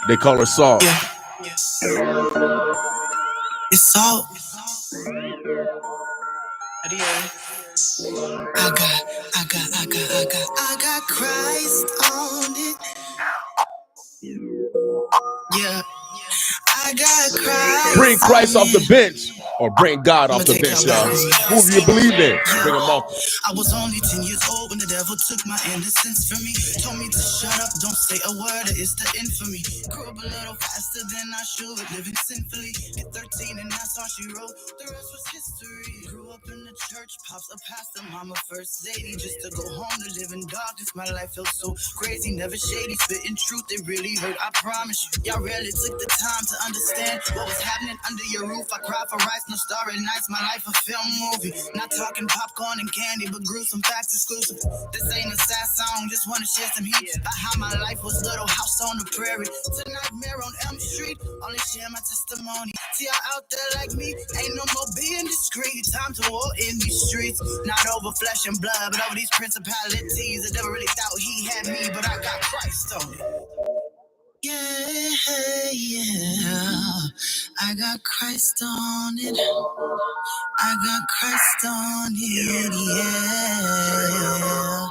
They call her Saul. Yeah. It's Saul. I got Christ on it. Yeah. I got Christ. Bring Christ off the bench. Or bring God off the bench, y'all. Who do you believe in? Bring him off. I was only 10 years old when the devil took my innocence from me. Told me to shut up, don't say a word, or it's the end for me. Grew up a little faster than I should, living sinfully. At 13 and that's all she wrote, the rest was history. Grew up in the church, pops a pastor, mama first lady. Just to go home to live in darkness, my life felt so crazy. Never shady, spitting truth, it really hurt, I promise you. Y'all really took the time to understand what was happening under your roof. I cried for rice, no starry nights, my life a film movie. Not talking popcorn and candy, but gruesome facts exclusive. This ain't a sad song, just wanna share some heat about how my life was little house on the prairie to nightmare on Elm Street. Only share my testimony. See y'all out there like me, ain't no more being discreet. Time to war in these streets, not over flesh and blood, but over these principalities. The devil really thought he had me, but I got Christ on it. Yeah, I got Christ on it. I got Christ on it, yeah.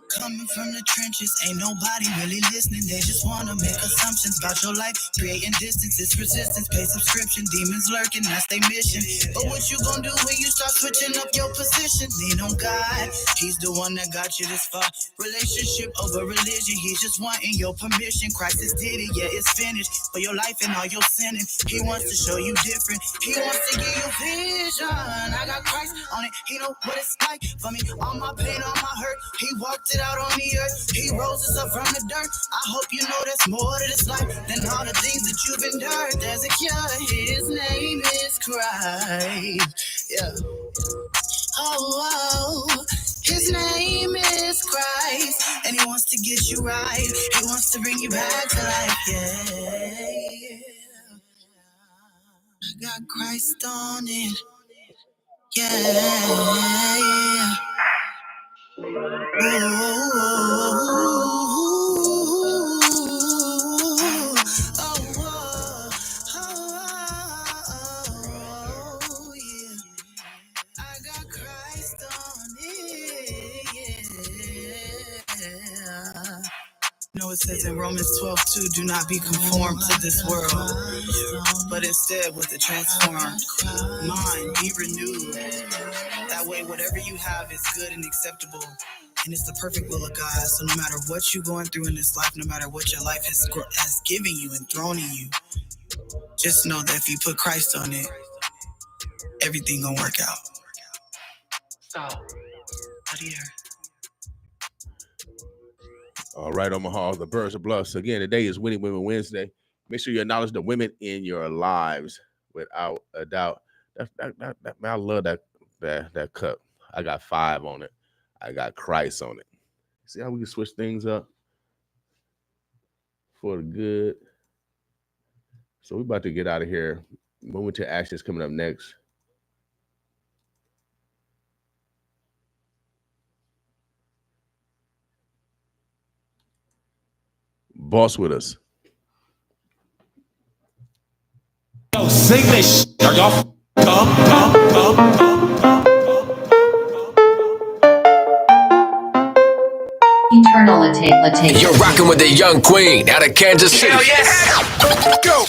Coming from the trenches, ain't nobody really listening. They just wanna make assumptions about your life, creating distance. It's resistance, pay subscription, demons lurking, that's their mission. But what you gonna do when you start switching up your position? Lean on God, he's the one that got you this far. Relationship over religion, he's just wanting your permission. Christ has did it, yeah, it's finished. For your life and all your sinning, he wants to show you different. He wants to give you vision. I got Christ on it, he know what it's like for me. All my pain, all my hurt, he walked it out on the earth. He rose us up from the dirt. I hope you know there's more to this life than all the things that you've endured. There's a cure. His name is Christ. Yeah. Oh, his name is Christ, and he wants to get you right. He wants to bring you back to life. Yeah. I got Christ on it. Yeah. No, it says in Romans 12:2, do not be conformed to this world, but instead with the transformed mind, be renewed. That way, whatever you have is good and acceptable, and it's the perfect will of God. So no matter what you're going through in this life, no matter what your life has given you and thrown in you, just know that if you put Christ on it, everything gonna work out. So, what do you hear? All right, Omaha, the Birds of Bluffs. Again, today is Winning Women Wednesday. Make sure you acknowledge the women in your lives without a doubt. I love that cup. I got 5 on it. I got Christ on it. See how we can switch things up for the good. So we're about to get out of here. Moving to action is coming up next. Boss with us. Yo, sing this shit. Are y'all come. Eternal Latte. You're rocking with the young queen out of Kansas City. Hell yes. Go.